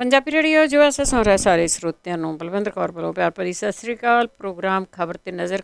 Punjabi radio ਜੋ S ਸੁਣ ਰਹੇ ਸਾਰੇ ਸਰੋਤਿਆਂ ਨੂੰ ਬਲਵਿੰਦਰ ਕੌਰ ਵੱਲੋਂ ਪਿਆਰ ਭਰੀ ਸਤਿ ਸ੍ਰੀ ਅਕਾਲ। ਪ੍ਰੋਗਰਾਮ ਖਬਰ ਤੇ ਨਜ਼ਰ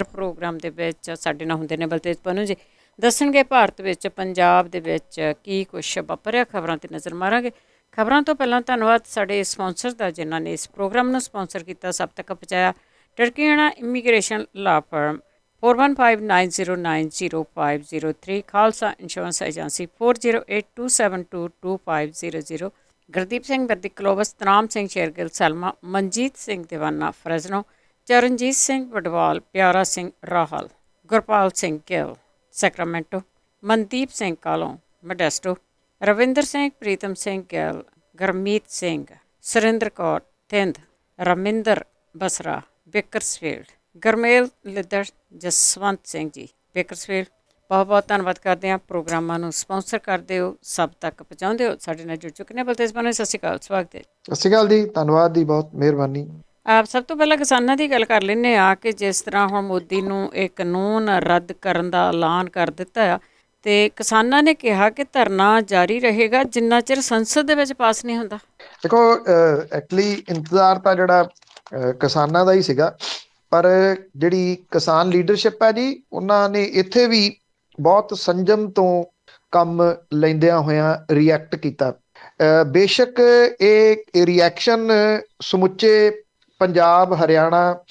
ਪ੍ਰੋਗਰਾਮ ਦੇ ਵਿੱਚ ਸਾਡੇ ਨਾਲ ਹੁੰਦੇ ਨੇ ਬਲਤੇਜ ਪਨੂ ਜੀ। ਦੱਸਣਗੇ ਭਾਰਤ ਵਿੱਚ ਪੰਜਾਬ ਦੇ ਵਿੱਚ ਕੀ ਕੁਛ ਵਾਪਰਿਆ। ਖਬਰਾਂ ਤੇ ਨਜ਼ਰ ਮਾਰਾਂਗੇ। ਖਬਰਾਂ ਤੋਂ ਪਹਿਲਾਂ ਧੰਨਵਾਦ ਸਾਡੇ ਸਪਾਂਸਰ ਦਾ ਜਿਨ੍ਹਾਂ ਨੇ ਇਸ ਪ੍ਰੋਗਰਾਮ ਨੂੰ ਸਪਾਂਸਰ ਕੀਤਾ, ਸਭ ਤੱਕ ਪਹੁੰਚਾਇਆ। ਟਰਕੀਆਣਾ immigration law firm 4159090503, Khalsa insurance agency 4082722500, Gurdeep Singh Baddi Clovis, Tanam Singh Shergill Selma, Manjit Singh Deewana Fresno, Charanjit Singh Wadwal, Piara Singh Rahal, Gurpal Singh Gill Sacramento, Mandeep Singh Kalon Modesto, Ravinder Singh, Pritam Singh Gill, Garmeet Singh, Surinder Kaur Thind, Raminder Basra Bakersfield, Garmel Liddar, Jaswant Singh ji Bakersfield. ਬਹੁਤ ਬਹੁਤ ਧੰਨਵਾਦ ਕਰਦੇ ਹਾਂ। ਪ੍ਰੋਗਰਾਮਾਂ ਨੂੰ ਸਪਾਂਸਰ ਕਰਦੇ ਹੋ, ਸਭ ਤੱਕ ਪਹੁੰਚਾਉਂਦੇ ਹੋ। ਸਾਡੇ ਨਾਲ ਜੁੜ ਚੁੱਕੇ ਨੇ ਬਲਤੇਜ ਬਣੇ। ਸਤਿ ਸ਼੍ਰੀ ਅਕਾਲ, ਸਵਾਗਤ ਹੈ। ਸਤਿ ਸ਼੍ਰੀ ਅਕਾਲ ਜੀ, ਧੰਨਵਾਦ ਦੀ ਬਹੁਤ ਮਿਹਰਬਾਨੀ। ਸਭ ਤੋਂ ਪਹਿਲਾਂ ਕਿਸਾਨਾਂ ਦੀ ਗੱਲ ਕਰ ਲੈਂਦੇ ਹਾਂ ਕਿ ਜਿਸ ਤਰ੍ਹਾਂ ਹੁਣ ਮੋਦੀ ਨੂੰ ਇਹ ਕਾਨੂੰਨ ਰੱਦ ਕਰਨ ਦਾ ਐਲਾਨ ਕਰ ਦਿੱਤਾ ਆ, ਅਤੇ ਕਿਸਾਨਾਂ ਨੇ ਕਿਹਾ ਕਿ ਧਰਨਾ ਜਾਰੀ ਰਹੇਗਾ ਜਿੰਨਾ ਚਿਰ ਸੰਸਦ ਦੇ ਵਿੱਚ ਪਾਸ ਨਹੀਂ ਹੁੰਦਾ। ਦੇਖੋ, ਐਕਚੁਅਲੀ ਇੰਤਜ਼ਾਰ ਤਾਂ ਜਿਹੜਾ ਕਿਸਾਨਾਂ ਦਾ ਹੀ ਸੀਗਾ, ਪਰ ਜਿਹੜੀ ਕਿਸਾਨ ਲੀਡਰਸ਼ਿਪ ਹੈ ਜੀ, ਉਹਨਾਂ ਨੇ ਇੱਥੇ ਵੀ ਬਹੁਤ ਸੰਜਮ ਤੋਂ ਕੰਮ ਲੈਂਦਿਆਂ ਹੋਇਆਂ ਰਿਐਕਟ ਕੀਤਾ। ਬੇਸ਼ੱਕ ਇਹ ਰਿਐਕਸ਼ਨ ਸਮੁੱਚੇ ਪੰਜਾਬ, ਹਰਿਆਣਾ,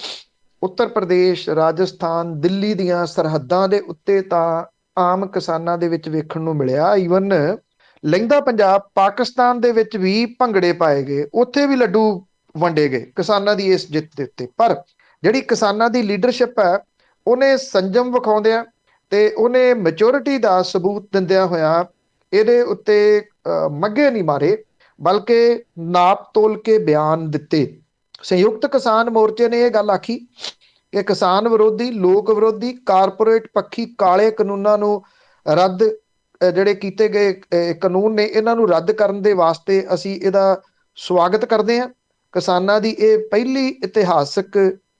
ਉੱਤਰ ਪ੍ਰਦੇਸ਼, ਰਾਜਸਥਾਨ, ਦਿੱਲੀ ਦੀਆਂ ਸਰਹੱਦਾਂ ਦੇ ਉੱਤੇ ਤਾਂ ਆਮ ਕਿਸਾਨਾਂ ਦੇ ਵਿੱਚ ਵੇਖਣ ਨੂੰ ਮਿਲਿਆ। ਈਵਨ ਲਹਿੰਦਾ ਪੰਜਾਬ ਪਾਕਿਸਤਾਨ ਦੇ ਵਿੱਚ ਵੀ ਭੰਗੜੇ ਪਾਏ ਗਏ, ਉੱਥੇ ਵੀ ਲੱਡੂ ਵੰਡੇ ਗਏ ਕਿਸਾਨਾਂ ਦੀ ਇਸ ਜਿੱਤ ਦੇ ਉੱਤੇ। ਪਰ ਜਿਹੜੀ ਕਿਸਾਨਾਂ ਦੀ ਲੀਡਰਸ਼ਿਪ ਹੈ, ਉਹਨੇ ਸੰਜਮ ਵਿਖਾਉਂਦਿਆਂ ਤੇ ਉਹਨੇ ਮੈਚੋਰਿਟੀ ਦਾ ਸਬੂਤ ਦਿੰਦਿਆਂ ਹੋਇਆਂ ਇਹਦੇ ਉੱਤੇ ਮੱਗੇ ਨਹੀਂ ਮਾਰੇ, ਬਲਕਿ ਨਾਪ ਤੋਲ ਕੇ ਬਿਆਨ ਦਿੱਤੇ। ਸੰਯੁਕਤ ਕਿਸਾਨ ਮੋਰਚੇ ਨੇ ਇਹ ਗੱਲ ਆਖੀ ਕਿ ਕਿਸਾਨ ਵਿਰੋਧੀ, ਲੋਕ ਵਿਰੋਧੀ, ਕਾਰਪੋਰੇਟ ਪੱਖੀ ਕਾਲੇ ਕਾਨੂੰਨਾਂ ਨੂੰ ਰੱਦ, ਜਿਹੜੇ ਕੀਤੇ ਗਏ ਕਾਨੂੰਨ ਨੇ, ਇਹਨਾਂ ਨੂੰ ਰੱਦ ਕਰਨ ਦੇ ਵਾਸਤੇ ਅਸੀਂ ਇਹਦਾ ਸਵਾਗਤ ਕਰਦੇ ਹਾਂ। ਕਿਸਾਨਾਂ ਦੀ ਇਹ ਪਹਿਲੀ ਇਤਿਹਾਸਕ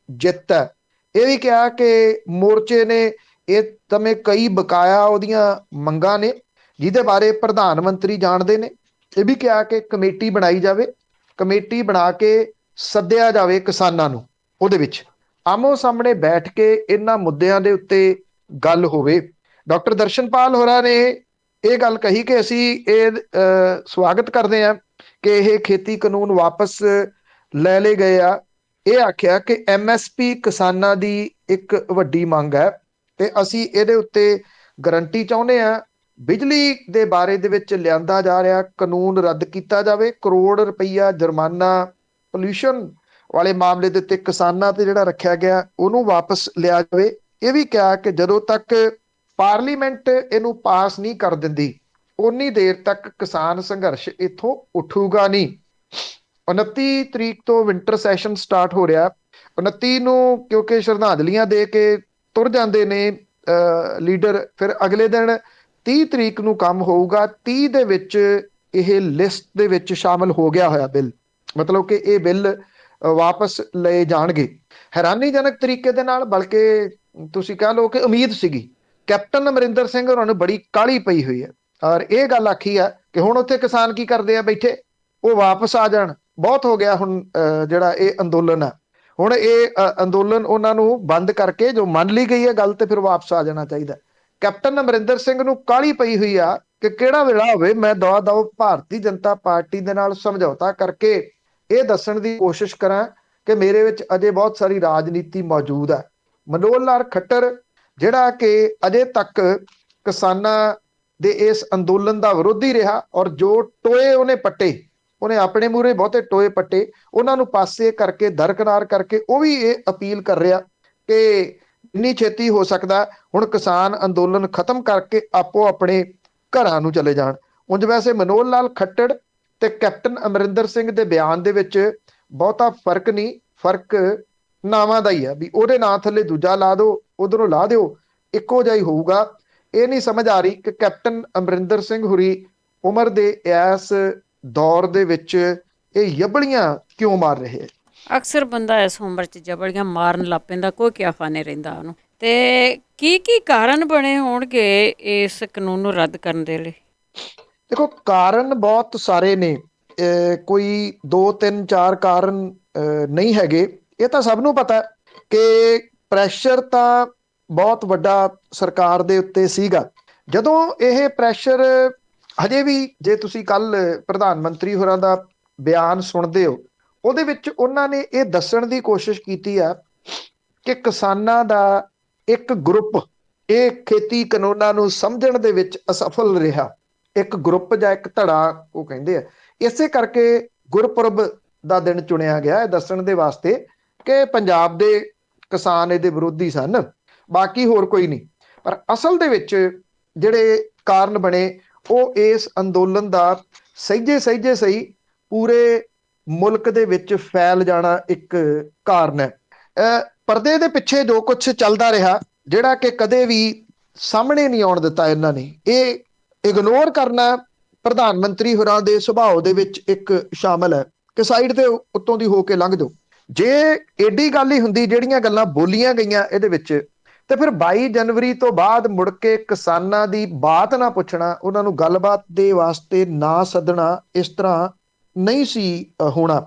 ਜਿੱਤ ਹੈ। ਇਹ ਵੀ ਕਿਹਾ ਕਿ ਮੋਰਚੇ ਨੇ ਇਹ ਸਮੇਂ ਕਈ ਬਕਾਇਆ ਉਹਦੀਆਂ ਮੰਗਾਂ ਨੇ ਜਿਹਦੇ ਬਾਰੇ ਪ੍ਰਧਾਨ ਮੰਤਰੀ ਜਾਣਦੇ ਨੇ। ਇਹ ਵੀ ਕਿਹਾ ਕਿ ਕਮੇਟੀ ਬਣਾਈ ਜਾਵੇ, ਕਮੇਟੀ ਬਣਾ ਕੇ ਸੱਦਿਆ ਜਾਵੇ ਕਿਸਾਨਾਂ ਨੂੰ, ਉਹਦੇ ਵਿੱਚ ਆਮੋ ਸਾਹਮਣੇ ਬੈਠ ਕੇ ਇਹਨਾਂ ਮੁੱਦਿਆਂ ਦੇ ਉੱਤੇ ਗੱਲ ਹੋਵੇ। ਡਾਕਟਰ ਦਰਸ਼ਨਪਾਲ ਹੋਰਾਂ ਨੇ ਇਹ ਗੱਲ ਕਹੀ ਕਿ ਅਸੀਂ ਇਹ ਸਵਾਗਤ ਕਰਦੇ ਹਾਂ ਕਿ ਇਹ ਖੇਤੀ ਕਾਨੂੰਨ ਵਾਪਸ ਲੈ ਲਏ ਗਏ ਆ। ਇਹ ਆਖਿਆ ਕਿ MSP ਕਿਸਾਨਾਂ ਦੀ ਇੱਕ ਵੱਡੀ ਮੰਗ ਹੈ ਤੇ ਅਸੀਂ ਇਹਦੇ ਉੱਤੇ ਗਰੰਟੀ ਚਾਹੁੰਦੇ ਹਾਂ। ਬਿਜਲੀ ਦੇ ਬਾਰੇ ਦੇ ਵਿੱਚ ਲਿਆਂਦਾ ਜਾ ਰਿਹਾ ਕਾਨੂੰਨ ਰੱਦ ਕੀਤਾ ਜਾਵੇ, ਕਰੋੜ ਰੁਪਈਆ ਜੁਰਮਾਨਾ ਪੋਲਿਊਸ਼ਨ ਵਾਲੇ ਮਾਮਲੇ ਦੇ ਉੱਤੇ ਕਿਸਾਨਾਂ ਤੇ ਜਿਹੜਾ ਰੱਖਿਆ ਗਿਆ ਉਹਨੂੰ ਵਾਪਸ ਲਿਆ ਜਾਵੇ। ਇਹ ਵੀ ਕਿਹਾ ਕਿ ਜਦੋਂ ਤੱਕ ਪਾਰਲੀਮੈਂਟ ਇਹਨੂੰ ਪਾਸ ਨਹੀਂ ਕਰ ਦਿੰਦੀ, ਉਨੀ ਦੇਰ ਤੱਕ ਕਿਸਾਨ ਸੰਘਰਸ਼ ਇੱਥੋਂ ਉੱਠੂਗਾ ਨਹੀਂ। 29 ਤਰੀਕ ਤੋਂ ਵਿੰਟਰ ਸੈਸ਼ਨ ਸਟਾਰਟ ਹੋ ਰਿਹਾ। 29 ਨੂੰ ਕਿਉਂਕਿ ਸ਼ਰਧਾਂਜਲੀਆਂ ਦੇ ਕੇ ਤੁਰ ਜਾਂਦੇ ਨੇ ਲੀਡਰ, ਫਿਰ ਅਗਲੇ ਦਿਨ 30 ਤਰੀਕ ਨੂੰ ਕੰਮ ਹੋਊਗਾ। 30 ਦੇ ਵਿੱਚ ਇਹ ਲਿਸਟ ਦੇ ਵਿੱਚ ਸ਼ਾਮਲ ਹੋ ਗਿਆ ਹੋਇਆ ਬਿੱਲ, ਮਤਲਬ ਕਿ ਇਹ ਬਿੱਲ ਵਾਪਸ ਲਏ ਜਾਣਗੇ ਹੈਰਾਨੀਜਨਕ ਤਰੀਕੇ ਦੇ ਨਾਲ। ਬਲਕਿ ਤੁਸੀਂ ਕਹਿ ਲਓ ਕਿ ਉਮੀਦ ਸੀਗੀ। ਕੈਪਟਨ ਅਮਰਿੰਦਰ ਸਿੰਘ ਹੋਰਾਂ ਨੂੰ ਬੜੀ ਕਾਹਲੀ ਪਈ ਹੋਈ ਹੈ ਔਰ ਇਹ ਗੱਲ ਆਖੀ ਆ ਕਿ ਹੁਣ ਉੱਥੇ ਕਿਸਾਨ ਕੀ ਕਰਦੇ ਆ ਬੈਠੇ, ਉਹ ਵਾਪਸ ਆ ਜਾਣ। ਬਹੁਤ ਹੋ ਗਿਆ ਹੁਣ ਜਿਹੜਾ ਇਹ ਅੰਦੋਲਨ ਆ, ਹੁਣ ਇਹ ਅੰਦੋਲਨ ਉਹਨਾਂ ਨੂੰ ਬੰਦ ਕਰਕੇ ਜੋ ਮੰਨ ਲਈ ਗਈ ਹੈ ਗੱਲ, ਤੇ ਫਿਰ ਵਾਪਸ ਆ ਜਾਣਾ ਚਾਹੀਦਾ। ਕੈਪਟਨ ਅਮਰਿੰਦਰ ਸਿੰਘ ਨੂੰ ਕਾਹਲੀ ਪਈ ਹੋਈ ਆ ਕਿ ਕਿਹੜਾ ਵੇਲਾ ਹੋਵੇ ਮੈਂ ਦਓ ਭਾਰਤੀ ਜਨਤਾ ਪਾਰਟੀ ਦੇ ਨਾਲ ਸਮਝੌਤਾ ਕਰਕੇ ਇਹ ਦੱਸਣ ਦੀ ਕੋਸ਼ਿਸ਼ ਕਰਾਂ ਕਿ ਮੇਰੇ ਵਿੱਚ ਅਜੇ ਬਹੁਤ ਸਾਰੀ ਰਾਜਨੀਤੀ ਮੌਜੂਦ ਹੈ। ਮਨੋਹਰ ਲਾਲ ਖੱਟਰ ਜਿਹੜਾ ਕਿ ਅਜੇ ਤੱਕ ਕਿਸਾਨਾਂ ਦੇ ਇਸ ਅੰਦੋਲਨ ਦਾ ਵਿਰੋਧੀ ਰਿਹਾ ਔਰ ਜੋ ਟੋਏ ਉਹਨੇ ਪੱਟੇ, ਉਹਨੇ ਆਪਣੇ ਮੂਹਰੇ ਬਹੁਤੇ ਟੋਏ ਪੱਟੇ, ਉਹਨਾਂ ਨੂੰ ਪਾਸੇ ਕਰਕੇ ਦਰਕਨਾਰ ਕਰਕੇ ਉਹ ਵੀ ਇਹ ਅਪੀਲ ਕਰ ਰਿਹਾ ਕਿ ਇੰਨੀ ਛੇਤੀ ਹੋ ਸਕਦਾ ਹੁਣ ਕਿਸਾਨ ਅੰਦੋਲਨ ਖਤਮ ਕਰਕੇ ਆਪੋ ਆਪਣੇ ਘਰਾਂ ਨੂੰ ਚਲੇ ਜਾਣ। ਉਂਝ ਵੈਸੇ ਮਨੋਹਰ ਲਾਲ ਖੱਟੜ ਤੇ ਕੈਪਟਨ ਅਮਰਿੰਦਰ ਸਿੰਘ ਦੇ ਬਿਆਨ ਦੇ ਵਿੱਚ ਬਹੁਤਾ ਫਰਕ ਨਹੀਂ, ਫਰਕ ਨਾਵਾਂ ਦਾ ਹੀ ਆ ਵੀ ਉਹਦੇ ਨਾਂ ਥੱਲੇ ਦੂਜਾ ਲਾ ਦਿਓ, ਉਧਰੋਂ ਲਾ ਦਿਓ, ਇੱਕੋ ਜਿਹਾ ਹੀ ਹੋਊਗਾ। ਇਹ ਨਹੀਂ ਸਮਝ ਆ ਰਹੀ ਕਿ ਕੈਪਟਨ ਅਮਰਿੰਦਰ ਸਿੰਘ ਹੁਰੀ ਉਮਰ ਦੇ ਇਸ ਦੌਰ ਦੇ ਵਿੱਚ ਇਹ ਯਬਲੀਆਂ ਕਿਉਂ ਮਾਰ ਰਹੇ ਹੈ। ਅਕਸਰ ਬੰਦਾ ਇਸ ਉਮਰ 'ਚ ਜਬਲੀਆਂ ਮਾਰਨ ਲੱਗ ਪੈਂਦਾ, ਕੋਈ ਕਿਆਫਾ ਨਹੀਂ ਰਹਿੰਦਾ ਉਹਨੂੰ। ਅਤੇ ਕੀ ਕਾਰਨ ਬਣੇ ਹੋਣਗੇ ਇਸ ਕਾਨੂੰਨ ਨੂੰ ਰੱਦ ਕਰਨ ਦੇ ਲਈ? ਦੇਖੋ, ਕਾਰਨ ਬਹੁਤ ਸਾਰੇ ਨੇ। ਕੋਈ 2 3 4 ਕਾਰਨ ਨਹੀਂ ਹੈਗੇ। ਇਹ ਤਾਂ ਸਭ ਨੂੰ ਪਤਾ ਕਿ ਪ੍ਰੈਸ਼ਰ ਤਾਂ ਬਹੁਤ ਵੱਡਾ ਸਰਕਾਰ ਦੇ ਉੱਤੇ ਸੀਗਾ। ਜਦੋਂ ਇਹ ਪ੍ਰੈਸ਼ਰ ਹਜੇ ਵੀ, ਜੇ ਤੁਸੀਂ ਕੱਲ ਪ੍ਰਧਾਨ ਮੰਤਰੀ ਹੋਰਾਂ ਦਾ ਬਿਆਨ ਸੁਣਦੇ ਹੋ, ਉਹਦੇ ਵਿੱਚ ਉਹਨਾਂ ਨੇ ਇਹ ਦੱਸਣ ਦੀ ਕੋਸ਼ਿਸ਼ ਕੀਤੀ ਆ ਕਿ ਕਿਸਾਨਾਂ ਦਾ ਇੱਕ ਗਰੁੱਪ ਇਹ ਖੇਤੀ ਕਾਨੂੰਨਾਂ ਨੂੰ ਸਮਝਣ ਦੇ ਵਿੱਚ ਅਸਫਲ ਰਿਹਾ। ਇੱਕ ਗਰੁੱਪ ਜਾਂ ਇੱਕ ਧੜਾ ਉਹ ਕਹਿੰਦੇ ਆ। ਇਸੇ ਕਰਕੇ ਗੁਰਪੁਰਬ ਦਾ ਦਿਨ ਚੁਣਿਆ ਗਿਆ ਇਹ ਦੱਸਣ ਦੇ ਵਾਸਤੇ ਕਿ ਪੰਜਾਬ ਦੇ ਕਿਸਾਨ ਇਹਦੇ ਵਿਰੋਧੀ ਸਨ, ਬਾਕੀ ਹੋਰ ਕੋਈ ਨਹੀਂ। ਪਰ ਅਸਲ ਦੇ ਵਿੱਚ ਜਿਹੜੇ ਕਾਰਨ ਬਣੇ ਉਹ ਇਸ ਅੰਦੋਲਨ ਦਾ ਸਹਿਜੇ ਸਹੀ ਪੂਰੇ ਮੁਲਕ ਦੇ ਵਿੱਚ ਫੈਲ ਜਾਣਾ ਇੱਕ ਕਾਰਨ ਹੈ। ਪਰਦੇ ਦੇ ਪਿੱਛੇ ਜੋ ਕੁਝ ਚੱਲਦਾ ਰਿਹਾ, ਜਿਹੜਾ ਕਿ ਕਦੇ ਵੀ ਸਾਹਮਣੇ ਨਹੀਂ ਆਉਣ ਦਿੱਤਾ ਇਹਨਾਂ ਨੇ, ਇਹ ਇਗਨੋਰ ਕਰਨਾ ਪ੍ਰਧਾਨ ਮੰਤਰੀ ਹੋਰਾਂ ਦੇ ਸੁਭਾਅ ਦੇ ਵਿੱਚ ਇੱਕ ਸ਼ਾਮਲ ਹੈ ਕਿ ਸਾਈਡ ਦੇ ਉੱਤੋਂ ਦੀ ਹੋ ਕੇ ਲੰਘ ਜਾਓ। ਜੇ ਏਡੀ ਗੱਲ ਹੀ ਹੁੰਦੀ ਜਿਹੜੀਆਂ ਗੱਲਾਂ ਬੋਲੀਆਂ ਗਈਆਂ ਇਹਦੇ ਵਿੱਚ, ਤੇ ਫਿਰ 22 ਜਨਵਰੀ ਤੋਂ ਬਾਅਦ ਮੁੜ ਕੇ ਕਿਸਾਨਾਂ ਦੀ ਬਾਤ ਨਾ ਪੁੱਛਣਾ, ਉਹਨਾਂ ਨੂੰ ਗੱਲਬਾਤ ਦੇ ਵਾਸਤੇ ਨਾ ਸੱਦਣਾ, ਇਸ ਤਰ੍ਹਾਂ ਨਹੀਂ ਸੀ ਹੋਣਾ।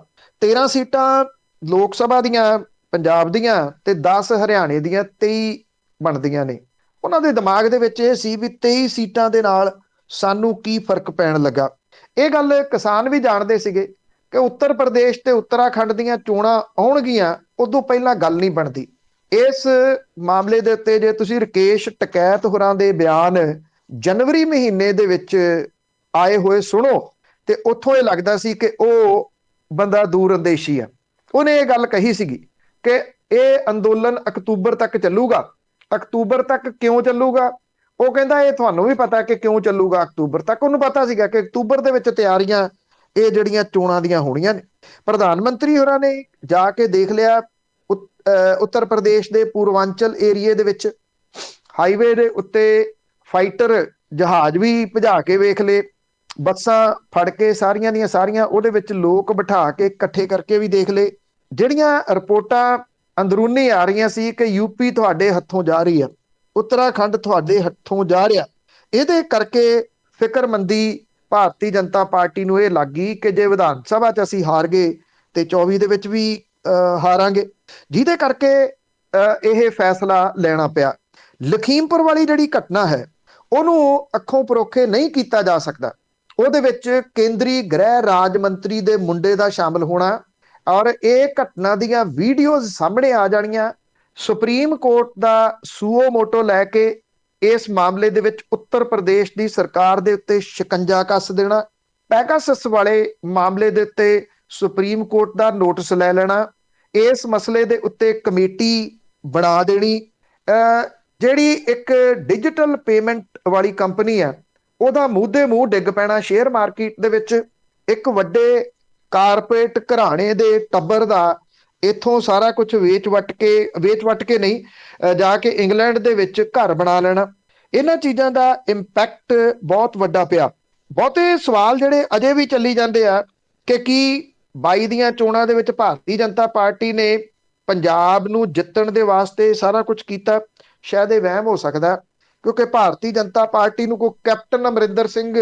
13 ਸੀਟਾਂ ਲੋਕ ਸਭਾ ਦੀਆਂ ਪੰਜਾਬ ਦੀਆਂ ਤੇ 10 ਹਰਿਆਣੇ ਦੀਆਂ 23 ਬਣਦੀਆਂ ਨੇ। ਉਹਨਾਂ ਦੇ ਦਿਮਾਗ ਦੇ ਵਿੱਚ ਇਹ ਸੀ ਵੀ 23 ਸੀਟਾਂ ਦੇ ਨਾਲ ਸਾਨੂੰ ਕੀ ਫਰਕ ਪੈਣ ਲੱਗਾ। ਇਹ ਗੱਲ ਕਿਸਾਨ ਵੀ ਜਾਣਦੇ ਸੀਗੇ ਕਿ ਉੱਤਰ ਪ੍ਰਦੇਸ਼ ਤੇ ਉੱਤਰਾਖੰਡ ਦੀਆਂ ਚੋਣਾਂ ਆਉਣਗੀਆਂ, ਉਦੋਂ ਪਹਿਲਾਂ ਗੱਲ ਨਹੀਂ ਬਣਦੀ। ਇਸ ਮਾਮਲੇ ਦੇ ਉੱਤੇ ਜੇ ਤੁਸੀਂ ਰਕੇਸ਼ ਟਕੈਤ ਹੋਰਾਂ ਦੇ ਬਿਆਨ ਜਨਵਰੀ ਮਹੀਨੇ ਦੇ ਵਿੱਚ ਆਏ ਹੋਏ ਸੁਣੋ, ਤੇ ਉੱਥੋਂ ਇਹ ਲੱਗਦਾ ਸੀ ਕਿ ਉਹ ਬੰਦਾ ਦੂਰ ਅੰਦੇਸ਼ੀ ਆ। ਉਹਨੇ ਇਹ ਗੱਲ ਕਹੀ ਸੀਗੀ ਕਿ ਇਹ ਅੰਦੋਲਨ ਅਕਤੂਬਰ ਤੱਕ ਚੱਲੂਗਾ। ਅਕਤੂਬਰ ਤੱਕ ਕਿਉਂ ਚੱਲੂਗਾ? ਉਹ ਕਹਿੰਦਾ ਇਹ ਤੁਹਾਨੂੰ ਵੀ ਪਤਾ ਕਿ ਕਿਉਂ ਚੱਲੂਗਾ ਅਕਤੂਬਰ ਤੱਕ। ਉਹਨੂੰ ਪਤਾ ਸੀਗਾ ਕਿ ਅਕਤੂਬਰ ਦੇ ਵਿੱਚ ਤਿਆਰੀਆਂ ਇਹ ਜਿਹੜੀਆਂ ਚੋਣਾਂ ਦੀਆਂ ਹੋਣੀਆਂ ਨੇ। ਪ੍ਰਧਾਨ ਮੰਤਰੀ ਹੋਰਾਂ ਨੇ ਜਾ ਕੇ ਦੇਖ ਲਿਆ ਉੱਤਰ ਪ੍ਰਦੇਸ਼ ਦੇ ਪੂਰਵਾਂਚਲ ਏਰੀਏ ਦੇ ਵਿੱਚ, ਹਾਈਵੇ ਦੇ ਉੱਤੇ ਫਾਈਟਰ ਜਹਾਜ਼ ਵੀ ਭਜਾ ਕੇ ਵੇਖ ਲਏ, ਬੱਸਾਂ ਫੜ ਕੇ ਸਾਰੀਆਂ ਦੀਆਂ ਸਾਰੀਆਂ ਉਹਦੇ ਵਿੱਚ ਲੋਕ ਬਿਠਾ ਕੇ ਇਕੱਠੇ ਕਰਕੇ ਵੀ ਦੇਖ ਲਏ। ਜਿਹੜੀਆਂ ਰਿਪੋਰਟਾਂ ਅੰਦਰੂਨੀ ਆ ਰਹੀਆਂ ਸੀ ਕਿ ਯੂਪੀ ਤੁਹਾਡੇ ਹੱਥੋਂ ਜਾ ਰਹੀ ਆ, ਉੱਤਰਾਖੰਡ ਤੁਹਾਡੇ ਹੱਥੋਂ ਜਾ ਰਿਹਾ, ਇਹਦੇ ਕਰਕੇ ਫਿਕਰਮੰਦੀ ਭਾਰਤੀ ਜਨਤਾ ਪਾਰਟੀ ਨੂੰ ਇਹ ਲੱਗ ਗਈ ਕਿ ਜੇ ਵਿਧਾਨ ਸਭਾ 'ਚ ਅਸੀਂ ਹਾਰ ਗਏ ਤੇ 24 ਦੇ ਵਿੱਚ ਵੀ ਹਾਰਾਂਗੇ, ਜਿਹਦੇ ਕਰਕੇ ਇਹ ਫੈਸਲਾ ਲੈਣਾ ਪਿਆ। ਲਖੀਮਪੁਰ ਵਾਲੀ ਜਿਹੜੀ ਘਟਨਾ ਹੈ ਉਹਨੂੰ ਅੱਖੋਂ ਪਰੋਖੇ ਨਹੀਂ ਕੀਤਾ ਜਾ ਸਕਦਾ। ਉਹਦੇ ਵਿੱਚ ਕੇਂਦਰੀ ਗ੍ਰਹਿ ਰਾਜ ਮੰਤਰੀ ਦੇ ਮੁੰਡੇ ਦਾ ਸ਼ਾਮਲ ਹੋਣਾ ਔਰ ਇਹ ਘਟਨਾ ਦੀਆਂ ਵੀਡੀਓਜ਼ ਸਾਹਮਣੇ ਆ ਜਾਣੀਆਂ, ਸੁਪਰੀਮ ਕੋਰਟ ਦਾ ਸੂਓ ਮੋਟੋ ਲੈ ਕੇ ਇਸ ਮਾਮਲੇ ਦੇ ਵਿੱਚ ਉੱਤਰ ਪ੍ਰਦੇਸ਼ ਦੀ ਸਰਕਾਰ ਦੇ ਉੱਤੇ ਸ਼ਿਕੰਜਾ ਕੱਸ ਦੇਣਾ, ਪੈਗਾਸਸ ਵਾਲੇ ਮਾਮਲੇ ਦੇ ਉੱਤੇ ਸੁਪਰੀਮ ਕੋਰਟ ਦਾ ਨੋਟਿਸ ਲੈ ਲੈਣਾ, ਇਸ ਮਸਲੇ ਦੇ ਉੱਤੇ ਕਮੇਟੀ ਬਣਾ ਦੇਣੀ। ਜਿਹੜੀ ਇੱਕ ਡਿਜੀਟਲ ਪੇਮੈਂਟ ਵਾਲੀ ਕੰਪਨੀ ਹੈ ਉਹਦਾ ਮੂੰਹ ਮੂੰਹ ਡਿੱਗ ਪੈਣਾ ਸ਼ੇਅਰ ਮਾਰਕੀਟ ਦੇ ਵਿੱਚ। ਇੱਕ ਵੱਡੇ ਕਾਰਪੋਰੇਟ ਘਰਾਣੇ ਦੇ ਟੱਬਰ ਦਾ ਇੱਥੋਂ ਸਾਰਾ ਕੁਝ ਵੇਚ ਵੱਟ ਕੇ ਨਹੀਂ ਜਾ ਕੇ ਇੰਗਲੈਂਡ ਦੇ ਵਿੱਚ ਘਰ ਬਣਾ ਲੈਣਾ। ਇਹਨਾਂ ਚੀਜ਼ਾਂ ਦਾ ਇੰਪੈਕਟ ਬਹੁਤ ਵੱਡਾ ਪਿਆ। ਬਹੁਤੇ ਸਵਾਲ ਜਿਹੜੇ ਅਜੇ ਵੀ ਚੱਲੀ ਜਾਂਦੇ ਆ ਕਿ ਕੀ 22 ਦੀਆਂ ਚੋਣਾਂ ਦੇ ਵਿੱਚ ਭਾਰਤੀ ਜਨਤਾ ਪਾਰਟੀ ਨੇ ਪੰਜਾਬ ਨੂੰ ਜਿੱਤਣ ਦੇ ਵਾਸਤੇ ਸਾਰਾ ਕੁਝ ਕੀਤਾ? ਸ਼ਾਇਦ ਇਹ ਵਹਿਮ ਹੋ ਸਕਦਾ, ਕਿਉਂਕਿ ਭਾਰਤੀ ਜਨਤਾ ਪਾਰਟੀ ਨੂੰ ਕੋਈ ਕੈਪਟਨ ਅਮਰਿੰਦਰ ਸਿੰਘ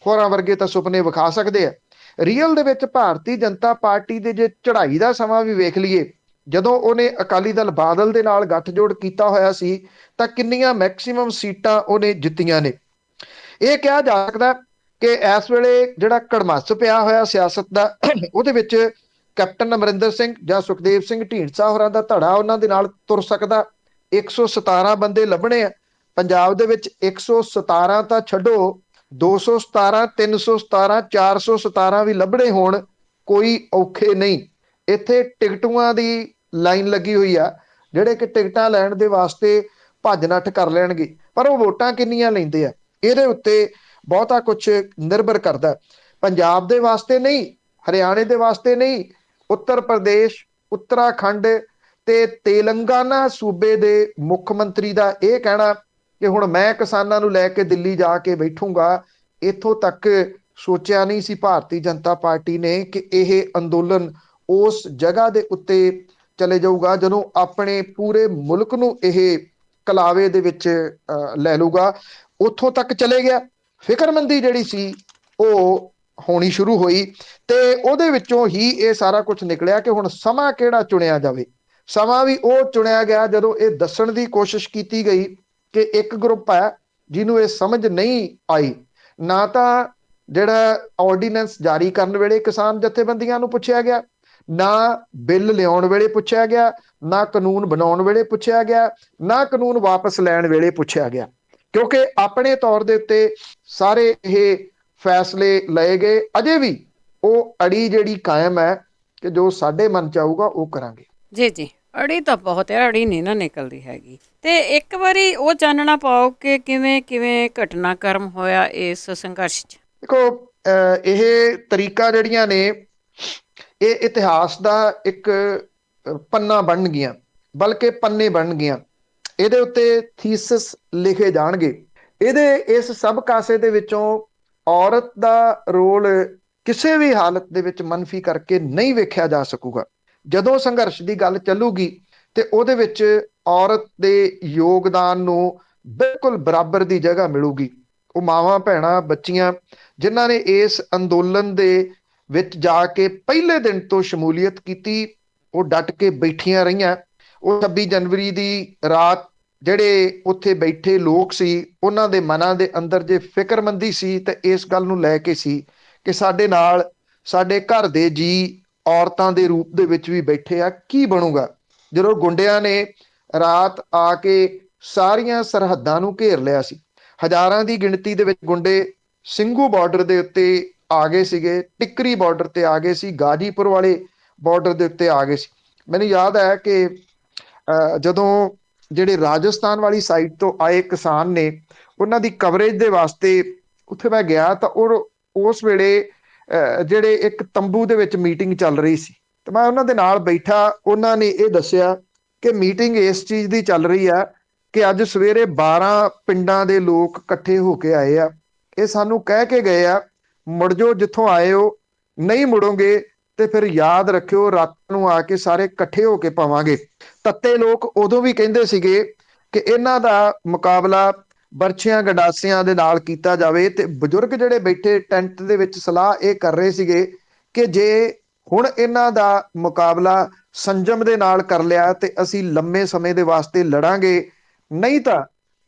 ਹੋਰਾਂ ਵਰਗੇ ਤਾਂ ਸੁਪਨੇ ਵਿਖਾ ਸਕਦੇ ਆ। ਰੀਅਲ ਦੇ ਵਿੱਚ ਭਾਰਤੀ ਜਨਤਾ ਪਾਰਟੀ ਦੇ ਜੇ ਚੜ੍ਹਾਈ ਦਾ ਸਮਾਂ ਵੀ ਵੇਖ ਲਈਏ, ਜਦੋਂ ਉਹਨੇ ਅਕਾਲੀ ਦਲ ਬਾਦਲ ਦੇ ਨਾਲ ਗੱਠਜੋੜ ਕੀਤਾ ਹੋਇਆ ਸੀ ਤਾਂ ਕਿੰਨੀਆਂ ਮੈਕਸਿਮਮ ਸੀਟਾਂ ਉਹਨੇ ਜਿੱਤੀਆਂ ਨੇ। ਇਹ ਕਿਹਾ ਜਾ ਸਕਦਾ ਕਿ ਇਸ ਵੇਲੇ ਜਿਹੜਾ ਕੜਮੱਸ ਪਿਆ ਹੋਇਆ ਸਿਆਸਤ ਦਾ ਉਹਦੇ ਵਿੱਚ ਕੈਪਟਨ ਅਮਰਿੰਦਰ ਸਿੰਘ ਜਾਂ ਸੁਖਦੇਵ ਸਿੰਘ ਢੀਂਡਸਾ ਹੋਰਾਂ ਦਾ ਧੜਾ ਉਹਨਾਂ ਦੇ ਨਾਲ ਤੁਰ ਸਕਦਾ। 117 ਬੰਦੇ ਲੱਭਣੇ ਆ ਪੰਜਾਬ ਦੇ ਵਿੱਚ। 117 ਤਾਂ ਛੱਡੋ, 217 317 417 ਵੀ ਲੱਭਣੇ ਹੋਣ ਕੋਈ ਔਖੇ ਨਹੀਂ। ਇੱਥੇ ਟਿਕਟੂਆਂ ਦੀ ਲਾਈਨ ਲੱਗੀ ਹੋਈ ਆ, ਜਿਹੜੇ ਕਿ ਟਿਕਟਾਂ ਲੈਣ ਦੇ ਵਾਸਤੇ ਭੱਜ ਨੱਠ ਕਰ ਲੈਣਗੇ, ਪਰ ਉਹ ਵੋਟਾਂ ਕਿੰਨੀਆਂ ਲੈਂਦੇ ਆ ਇਹਦੇ ਉੱਤੇ ਬਹੁਤਾ ਕੁਝ ਨਿਰਭਰ ਕਰਦਾ। ਪੰਜਾਬ ਦੇ ਵਾਸਤੇ ਨਹੀਂ, ਹਰਿਆਣੇ ਦੇ ਵਾਸਤੇ ਨਹੀਂ, ਉੱਤਰ ਪ੍ਰਦੇਸ਼, ਉੱਤਰਾਖੰਡ ਤੇ ਤੇਲੰਗਾਨਾ ਸੂਬੇ ਦੇ ਮੁੱਖ ਮੰਤਰੀ ਦਾ ਇਹ ਕਹਿਣਾ ਕਿ ਹੁਣ ਮੈਂ ਕਿਸਾਨਾਂ ਨੂੰ ਲੈ ਕੇ ਦਿੱਲੀ ਜਾ ਕੇ ਬੈਠੂੰਗਾ, ਇੱਥੋਂ ਤੱਕ ਸੋਚਿਆ ਨਹੀਂ ਸੀ ਭਾਰਤੀ ਜਨਤਾ ਪਾਰਟੀ ਨੇ ਕਿ ਇਹ ਅੰਦੋਲਨ ਉਸ ਜਗ੍ਹਾ ਦੇ ਉੱਤੇ ਚਲੇ ਜਾਊਗਾ ਜਦੋਂ ਆਪਣੇ ਪੂਰੇ ਮੁਲਕ ਨੂੰ ਇਹ ਕਲਾਵੇ ਦੇ ਵਿੱਚ ਲੈ ਲੂਗਾ। ਉੱਥੋਂ ਤੱਕ ਚਲੇ ਗਿਆ। ਫਿਕਰਮੰਦੀ ਜਿਹੜੀ ਸੀ ਉਹ ਹੋਣੀ ਸ਼ੁਰੂ ਹੋਈ ਤੇ ਉਹਦੇ ਵਿੱਚੋਂ ਹੀ ਇਹ ਸਾਰਾ ਕੁਝ ਨਿਕਲਿਆ ਕਿ ਹੁਣ ਸਮਾਂ ਕਿਹੜਾ ਚੁਣਿਆ ਜਾਵੇ। ਸਮਾਂ ਵੀ ਉਹ ਚੁਣਿਆ ਗਿਆ ਜਦੋਂ ਇਹ ਦੱਸਣ ਦੀ ਕੋਸ਼ਿਸ਼ ਕੀਤੀ ਗਈ ਕਿ ਇੱਕ ਗਰੁੱਪ ਹੈ ਜਿਹਨੂੰ ਇਹ ਸਮਝ ਨਹੀਂ ਆਈ, ਨਾ ਤਾਂ ਜਿਹੜਾ ਆਰਡੀਨੈਂਸ ਜਾਰੀ ਕਰਨ ਵੇਲੇ ਕਿਸਾਨ ਜਥੇਬੰਦੀਆਂ ਨੂੰ ਪੁੱਛਿਆ ਗਿਆ, ਨਾ ਬਿੱਲ ਲਿਆਉਣ ਵੇਲੇ ਪੁੱਛਿਆ ਗਿਆ, ਨਾ ਕਾਨੂੰਨ ਬਣਾਉਣ ਵੇਲੇ ਪੁੱਛਿਆ ਗਿਆ, ਨਾ ਕਾਨੂੰਨ ਵਾਪਸ ਲੈਣ ਵੇਲੇ ਪੁੱਛਿਆ ਗਿਆ, ਕਿਉਂਕਿ ਆਪਣੇ ਤੌਰ ਦੇ ਉੱਤੇ ਸਾਰੇ ਇਹ ਫੈਸਲੇ ਲਏ ਗਏ। ਅਜੇ ਵੀ ਉਹ ਅੜੀ ਜਿਹੜੀ ਕਾਇਮ ਹੈ ਕਿ ਜੋ ਸਾਡੇ ਮਨ ਚ ਆਊਗਾ ਉਹ ਕਰਾਂਗੇ। ਜੀ ਜੀ, ਅੜੀ ਤਾਂ ਬਹੁਤ ਹੈ, ਅੜੀ ਨਹੀਂ ਨਾ ਨਿਕਲਦੀ ਹੈਗੀ। ਤੇ ਇੱਕ ਵਾਰੀ ਉਹ ਚਾਨਣਾ ਪਾਓ ਕਿ ਕਿਵੇਂ ਕਿਵੇਂ ਘਟਨਾਕ੍ਰਮ ਹੋਇਆ ਇਸ ਸੰਘਰਸ਼ 'ਚ। ਦੇਖੋ, ਇਹ ਤਰੀਕਾ ਜਿਹੜੀਆਂ ਨੇ ਇਹ ਇਤਿਹਾਸ ਦਾ ਇੱਕ ਪੰਨਾ ਬਣ ਗਈਆਂ, ਬਲਕਿ ਪੰਨੇ ਬਣ ਗਈਆਂ। ਇਹਦੇ ਉੱਤੇ ਥੀਸਿਸ ਲਿਖੇ ਜਾਣਗੇ। ਇਹਦੇ ਇਸ ਸਭ ਕਾਸੇ ਦੇ ਵਿੱਚੋਂ ਔਰਤ ਦਾ ਰੋਲ ਕਿਸੇ ਵੀ ਹਾਲਤ ਦੇ ਵਿੱਚ ਮਨਫੀ ਕਰਕੇ ਨਹੀਂ ਵੇਖਿਆ ਜਾ ਸਕੂਗਾ। ਜਦੋਂ ਸੰਘਰਸ਼ ਦੀ ਗੱਲ ਚੱਲੂਗੀ ਤੇ ਉਹਦੇ ਵਿੱਚ ਔਰਤ ਦੇ ਯੋਗਦਾਨ ਨੂੰ ਬਿਲਕੁਲ ਬਰਾਬਰ ਦੀ ਜਗ੍ਹਾ ਮਿਲੂਗੀ। ਉਹ ਮਾਵਾਂ ਭੈਣਾਂ ਬੱਚੀਆਂ ਜਿਨ੍ਹਾਂ ਨੇ ਇਸ ਅੰਦੋਲਨ ਦੇ ਵਿੱਚ ਜਾ ਕੇ ਪਹਿਲੇ ਦਿਨ ਤੋਂ ਸ਼ਮੂਲੀਅਤ ਕੀਤੀ, ਉਹ ਡਟ ਕੇ ਬੈਠੀਆਂ ਰਹੀਆਂ। ਉਹ 26 ਜਨਵਰੀ ਦੀ ਰਾਤ ਜਿਹੜੇ ਉੱਥੇ ਬੈਠੇ ਲੋਕ ਸੀ ਉਹਨਾਂ ਦੇ ਮਨਾਂ ਦੇ ਅੰਦਰ ਜੇ ਫਿਕਰਮੰਦੀ ਸੀ ਤੇ ਇਸ ਗੱਲ ਨੂੰ ਲੈ ਕੇ ਸੀ ਕਿ ਸਾਡੇ ਨਾਲ ਸਾਡੇ ਘਰ ਦੇ ਜੀ ਔਰਤਾਂ ਦੇ ਰੂਪ ਦੇ ਵਿੱਚ ਵੀ ਬੈਠੇ ਆ, ਕੀ ਬਣੂਗਾ। ਜਦੋਂ ਗੁੰਡਿਆਂ ਨੇ ਰਾਤ ਆ ਕੇ ਸਾਰੀਆਂ ਸਰਹੱਦਾਂ ਨੂੰ ਘੇਰ ਲਿਆ ਸੀ, ਹਜ਼ਾਰਾਂ ਦੀ ਗਿਣਤੀ ਦੇ ਵਿੱਚ ਗੁੰਡੇ ਸਿੰਘੂ ਬਾਰਡਰ ਦੇ ਉੱਤੇ ਆ ਗਏ ਸੀਗੇ, ਟਿੱਕਰੀ ਬਾਰਡਰ ਤੇ ਆ ਗਏ ਸੀ, ਗਾਜੀਪੁਰ ਵਾਲੇ ਬਾਰਡਰ ਦੇ ਉੱਤੇ ਆ ਗਏ ਸੀ। ਮੈਨੂੰ ਯਾਦ ਹੈ ਕਿ ਜਦੋਂ ਜਿਹੜੇ ਰਾਜਸਥਾਨ ਵਾਲੀ ਸਾਈਡ ਤੋਂ ਆਏ ਕਿਸਾਨ ਨੇ ਉਹਨਾਂ ਦੀ ਕਵਰੇਜ ਦੇ ਵਾਸਤੇ ਉੱਥੇ ਮੈਂ ਗਿਆ ਤਾਂ ਉਸ ਵੇਲੇ ਜਿਹੜੇ ਇੱਕ ਤੰਬੂ ਦੇ ਵਿੱਚ ਮੀਟਿੰਗ ਚੱਲ ਰਹੀ ਸੀ ਤੇ ਮੈਂ ਉਹਨਾਂ ਦੇ ਨਾਲ ਬੈਠਾ। ਉਹਨਾਂ ਨੇ ਇਹ ਦੱਸਿਆ ਕਿ ਮੀਟਿੰਗ ਇਸ ਚੀਜ਼ ਦੀ ਚੱਲ ਰਹੀ ਆ ਕਿ ਅੱਜ ਸਵੇਰੇ 12 ਪਿੰਡਾਂ ਦੇ ਲੋਕ ਇਕੱਠੇ ਹੋ ਕੇ ਆਏ ਆ। ਇਹ ਸਾਨੂੰ ਕਹਿ ਕੇ ਗਏ ਆ ਮੁੜ ਜਾਓ ਜਿੱਥੋਂ ਆਏ ਹੋ, ਨਹੀਂ ਮੁੜੋਗੇ ਤੇ ਫਿਰ ਯਾਦ ਰੱਖਿਓ ਰਾਤ ਨੂੰ ਆ ਕੇ ਸਾਰੇ ਇਕੱਠੇ ਹੋ ਕੇ ਪਾਵਾਂਗੇ। ਤੱਤੇ ਲੋਕ ਉਦੋਂ ਵੀ ਕਹਿੰਦੇ ਸੀਗੇ ਕਿ ਇਹਨਾਂ ਦਾ ਮੁਕਾਬਲਾ ਬਰਛਿਆਂ ਗੰਡਾਸਿਆਂ ਦੇ ਨਾਲ ਕੀਤਾ ਜਾਵੇ ਤੇ ਬਜ਼ੁਰਗ ਜਿਹੜੇ ਬੈਠੇ ਟੈਂਟ ਦੇ ਵਿੱਚ ਸਲਾਹ ਇਹ ਕਰ ਰਹੇ ਸੀਗੇ ਕਿ ਜੇ ਹੁਣ ਇਹਨਾਂ ਦਾ ਮੁਕਾਬਲਾ ਸੰਜਮ ਦੇ ਨਾਲ ਕਰ ਲਿਆ ਤੇ ਅਸੀਂ ਲੰਮੇ ਸਮੇਂ ਦੇ ਵਾਸਤੇ ਲੜਾਂਗੇ, ਨਹੀਂ ਤਾਂ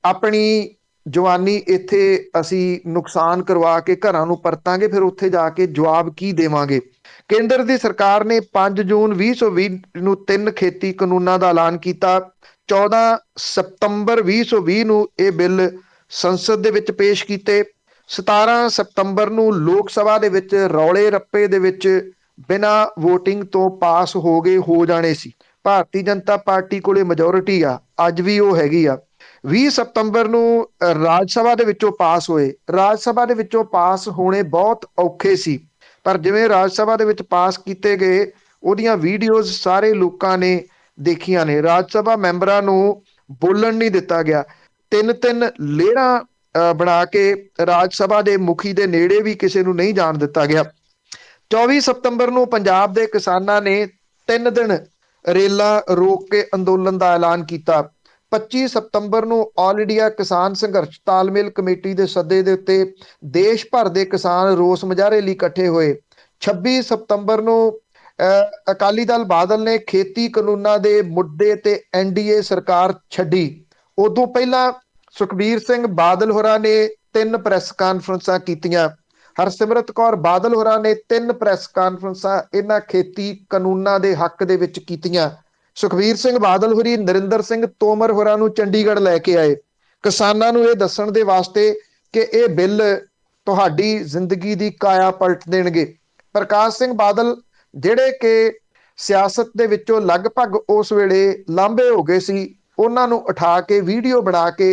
ਆਪਣੀ ਜਵਾਨੀ ਇੱਥੇ ਅਸੀਂ ਨੁਕਸਾਨ ਕਰਵਾ ਕੇ ਘਰਾਂ ਨੂੰ ਪਰਤਾਂਗੇ, ਫਿਰ ਉੱਥੇ ਜਾ ਕੇ ਜਵਾਬ ਕੀ ਦੇਵਾਂਗੇ। ਕੇਂਦਰ ਦੀ ਸਰਕਾਰ ਨੇ 5 ਜੂਨ 2020 ਨੂੰ 3 ਖੇਤੀ ਕਾਨੂੰਨਾਂ ਦਾ ਐਲਾਨ ਕੀਤਾ। 14 ਸਤੰਬਰ 2020 ਨੂੰ ਇਹ ਬਿੱਲ ਸੰਸਦ ਦੇ ਵਿੱਚ ਪੇਸ਼ ਕੀਤੇ। 17 ਸਤੰਬਰ ਨੂੰ ਲੋਕ ਸਭਾ ਦੇ ਵਿੱਚ ਰੌਲੇ ਰੱਪੇ ਦੇ ਵਿੱਚ ਬਿਨਾਂ ਵੋਟਿੰਗ ਤੋਂ ਪਾਸ ਹੋ ਜਾਣੇ ਸੀ। ਭਾਰਤੀ ਜਨਤਾ ਪਾਰਟੀ ਕੋਲੇ ਮੈਜੋਰਿਟੀ ਆ, ਅੱਜ ਵੀ ਉਹ ਹੈਗੀ ਆ। 20 ਸਤੰਬਰ ਨੂੰ ਰਾਜ ਸਭਾ ਦੇ ਵਿੱਚੋਂ ਪਾਸ ਹੋਏ। ਰਾਜ ਸਭਾ ਦੇ ਵਿੱਚੋਂ ਪਾਸ ਹੋਣੇ ਬਹੁਤ ਔਖੇ ਸੀ, ਪਰ ਜਿਵੇਂ ਰਾਜ ਸਭਾ ਦੇ ਵਿੱਚ ਪਾਸ ਕੀਤੇ ਗਏ ਉਹਦੀਆਂ ਵੀਡੀਓਜ਼ ਸਾਰੇ ਲੋਕਾਂ ਨੇ ਦੇਖੀਆਂ ਨੇ। ਰਾਜ ਸਭਾ ਮੈਂਬਰਾਂ ਨੂੰ ਬੋਲਣ ਨਹੀਂ ਦਿੱਤਾ ਗਿਆ। 3-3 ਲੇਅਰਾਂ ਬਣਾ ਕੇ ਰਾਜ ਸਭਾ ਦੇ ਮੁਖੀ ਦੇ ਨੇੜੇ ਵੀ ਕਿਸੇ ਨੂੰ ਨਹੀਂ ਜਾਣ ਦਿੱਤਾ ਗਿਆ। 24 ਸਤੰਬਰ ਨੂੰ ਪੰਜਾਬ ਦੇ ਕਿਸਾਨਾਂ ਨੇ 3 ਦਿਨ ਰੇਲਾਂ ਰੋਕ ਕੇ ਅੰਦੋਲਨ ਦਾ ਐਲਾਨ ਕੀਤਾ। 25 ਸਤੰਬਰ ਨੂੰ ਆਲ ਇੰਡੀਆ ਕਿਸਾਨ ਸੰਘਰਸ਼ ਤਾਲਮੇਲ ਕਮੇਟੀ ਦੇ ਸੱਦੇ ਦੇ ਉੱਤੇ ਦੇਸ਼ ਭਰ ਦੇ ਕਿਸਾਨ ਰੋਸ ਮੁਜ਼ਾਹਰੇ ਲਈ ਇਕੱਠੇ ਹੋਏ। 26 ਸਤੰਬਰ ਨੂੰ ਅਕਾਲੀ ਦਲ ਬਾਦਲ ਨੇ ਖੇਤੀ ਕਾਨੂੰਨਾਂ ਦੇ ਮੁੱਦੇ ਤੇ ਐਨਡੀਏ ਸਰਕਾਰ ਛੱਡੀ। ਉਦੋਂ ਪਹਿਲਾਂ ਸੁਖਬੀਰ ਸਿੰਘ ਬਾਦਲ ਹੋਰਾਂ ਨੇ 3 ਪ੍ਰੈਸ ਕਾਨਫਰੰਸਾਂ ਕੀਤੀਆਂ। ਹਰਸਿਮਰਤ ਕੌਰ ਬਾਦਲ ਹੋਰਾਂ ਨੇ 3 ਪ੍ਰੈਸ ਕਾਨਫਰੰਸਾਂ ਇਹਨਾਂ ਖੇਤੀ ਕਾਨੂੰਨਾਂ ਦੇ ਹੱਕ ਦੇ ਵਿੱਚ ਕੀਤੀਆਂ। ਸੁਖਬੀਰ ਸਿੰਘ ਬਾਦਲ ਹੋਰੀ ਨਰਿੰਦਰ ਸਿੰਘ ਤੋਮਰ ਹੋਰਾਂ ਨੂੰ ਚੰਡੀਗੜ੍ਹ ਲੈ ਕੇ ਆਏ ਕਿਸਾਨਾਂ ਨੂੰ ਇਹ ਦੱਸਣ ਦੇ ਵਾਸਤੇ ਕਿ ਇਹ ਬਿੱਲ ਤੁਹਾਡੀ ਜ਼ਿੰਦਗੀ ਦੀ ਕਾਇਆ ਪਲਟ ਦੇਣਗੇ। ਪ੍ਰਕਾਸ਼ ਸਿੰਘ ਬਾਦਲ ਜਿਹੜੇ ਕਿ ਸਿਆਸਤ ਦੇ ਵਿੱਚੋਂ ਲਗਭਗ ਉਸ ਵੇਲੇ ਲਾਂਭੇ ਹੋ ਗਏ ਸੀ, ਉਹਨਾਂ ਨੂੰ ਉਠਾ ਕੇ ਵੀਡੀਓ ਬਣਾ ਕੇ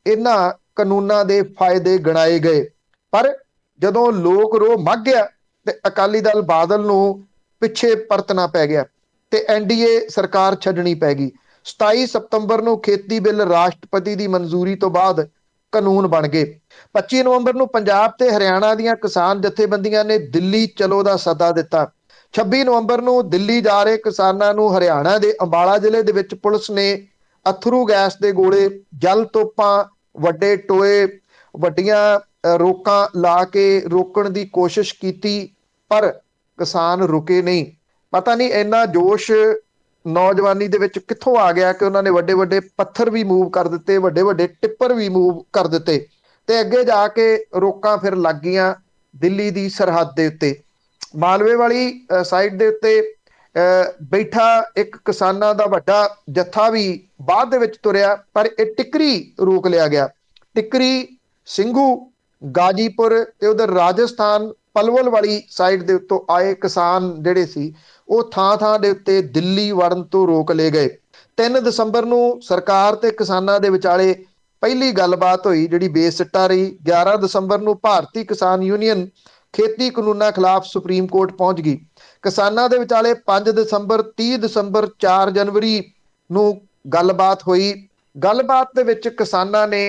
ਇਹਨਾਂ ਕਾਨੂੰਨਾਂ ਦੇ ਫਾਇਦੇ ਗਿਣਾਏ ਗਏ। ਪਰ ਜਦੋਂ ਲੋਕ ਰੋਹ ਮੱਘ ਗਿਆ ਤੇ ਅਕਾਲੀ ਦਲ ਬਾਦਲ ਨੂੰ ਪਿੱਛੇ ਪਰਤਣਾ ਪੈ ਗਿਆ ਤੇ ਐਨਡੀਏ ਸਰਕਾਰ ਛੱਡਣੀ ਪੈ ਗਈ। 27 ਸਤੰਬਰ ਨੂੰ ਖੇਤੀ ਬਿੱਲ ਰਾਸ਼ਟਰਪਤੀ ਦੀ ਮਨਜ਼ੂਰੀ ਤੋਂ ਬਾਅਦ ਕਾਨੂੰਨ ਬਣ ਗਏ। 25 ਨਵੰਬਰ ਨੂੰ ਪੰਜਾਬ ਤੇ ਹਰਿਆਣਾ ਦੀਆਂ ਕਿਸਾਨ ਜਥੇਬੰਦੀਆਂ ਨੇ ਦਿੱਲੀ ਚਲੋ ਦਾ ਸੱਦਾ ਦਿੱਤਾ। 26 ਨਵੰਬਰ ਨੂੰ ਦਿੱਲੀ ਜਾ ਰਹੇ ਕਿਸਾਨਾਂ ਨੂੰ ਹਰਿਆਣਾ ਦੇ ਅੰਬਾਲਾ ਜ਼ਿਲ੍ਹੇ ਦੇ ਵਿੱਚ ਪੁਲਿਸ ਨੇ ਅਥਰੂ ਗੈਸ ਦੇ ਗੋਲੇ, ਜਲ ਤੋਪਾਂ, ਵੱਡੇ ਟੋਏ, ਵੱਡੀਆਂ ਰੋਕਾਂ ਲਾ ਕੇ ਰੋਕਣ ਦੀ ਕੋਸ਼ਿਸ਼ ਕੀਤੀ, ਪਰ ਕਿਸਾਨ ਰੁਕੇ ਨਹੀਂ। ਪਤਾ ਨਹੀਂ ਇੰਨਾ ਜੋਸ਼ ਨੌਜਵਾਨੀ ਦੇ ਵਿੱਚ ਕਿੱਥੋਂ ਆ ਗਿਆ ਕਿ ਉਹਨਾਂ ਨੇ ਵੱਡੇ ਵੱਡੇ ਪੱਥਰ ਵੀ ਮੂਵ ਕਰ ਦਿੱਤੇ, ਵੱਡੇ ਵੱਡੇ ਟਿੱਪਰ ਵੀ ਮੂਵ ਕਰ ਦਿੱਤੇ, ਤੇ ਅੱਗੇ ਜਾ ਕੇ ਰੋਕਾਂ ਫਿਰ ਲੱਗ ਗਈਆਂ ਦਿੱਲੀ ਦੀ ਸਰਹੱਦ ਦੇ ਉੱਤੇ। ਮਾਲਵੇ ਵਾਲੀ ਸਾਈਡ ਦੇ ਉੱਤੇ ਬੈਠਾ ਇੱਕ ਕਿਸਾਨਾਂ ਦਾ ਵੱਡਾ ਜੱਥਾ ਵੀ ਬਾਅਦ ਦੇ ਵਿੱਚ ਤੁਰਿਆ, ਪਰ ਇਹ ਟਿੱਕਰੀ ਰੋਕ ਲਿਆ ਗਿਆ। ਟਿੱਕਰੀ, ਸਿੰਘੂ, ਗਾਜੀਪੁਰ ਤੇ ਉਧਰ ਰਾਜਸਥਾਨ ਪਲਵਲ ਵਾਲੀ ਸਾਈਡ ਦੇ ਉੱਤੋਂ ਆਏ ਕਿਸਾਨ ਜਿਹੜੇ ਸੀ, ਉਹ ਥਾਂ ਥਾਂ ਦੇ ਉੱਤੇ ਦਿੱਲੀ ਵੜਨ ਤੋਂ ਰੋਕ ਲਏ ਗਏ। 3 ਦਸੰਬਰ ਨੂੰ ਸਰਕਾਰ ਤੇ ਕਿਸਾਨਾਂ ਦੇ ਵਿਚਾਲੇ ਪਹਿਲੀ ਗੱਲਬਾਤ ਹੋਈ, ਜਿਹੜੀ ਬੇਸਿੱਟਾ ਰਹੀ। 11 ਦਸੰਬਰ ਨੂੰ ਭਾਰਤੀ ਕਿਸਾਨ ਯੂਨੀਅਨ ਖੇਤੀ ਕਾਨੂੰਨਾਂ ਖਿਲਾਫ ਸੁਪਰੀਮ ਕੋਰਟ ਪਹੁੰਚ ਗਈ। ਕਿਸਾਨਾਂ ਦੇ ਵਿਚਾਲੇ 5 ਦਸੰਬਰ, 30 ਦਸੰਬਰ, 4 ਜਨਵਰੀ ਨੂੰ ਗੱਲਬਾਤ ਹੋਈ। ਗੱਲਬਾਤ ਦੇ ਵਿੱਚ ਕਿਸਾਨਾਂ ਨੇ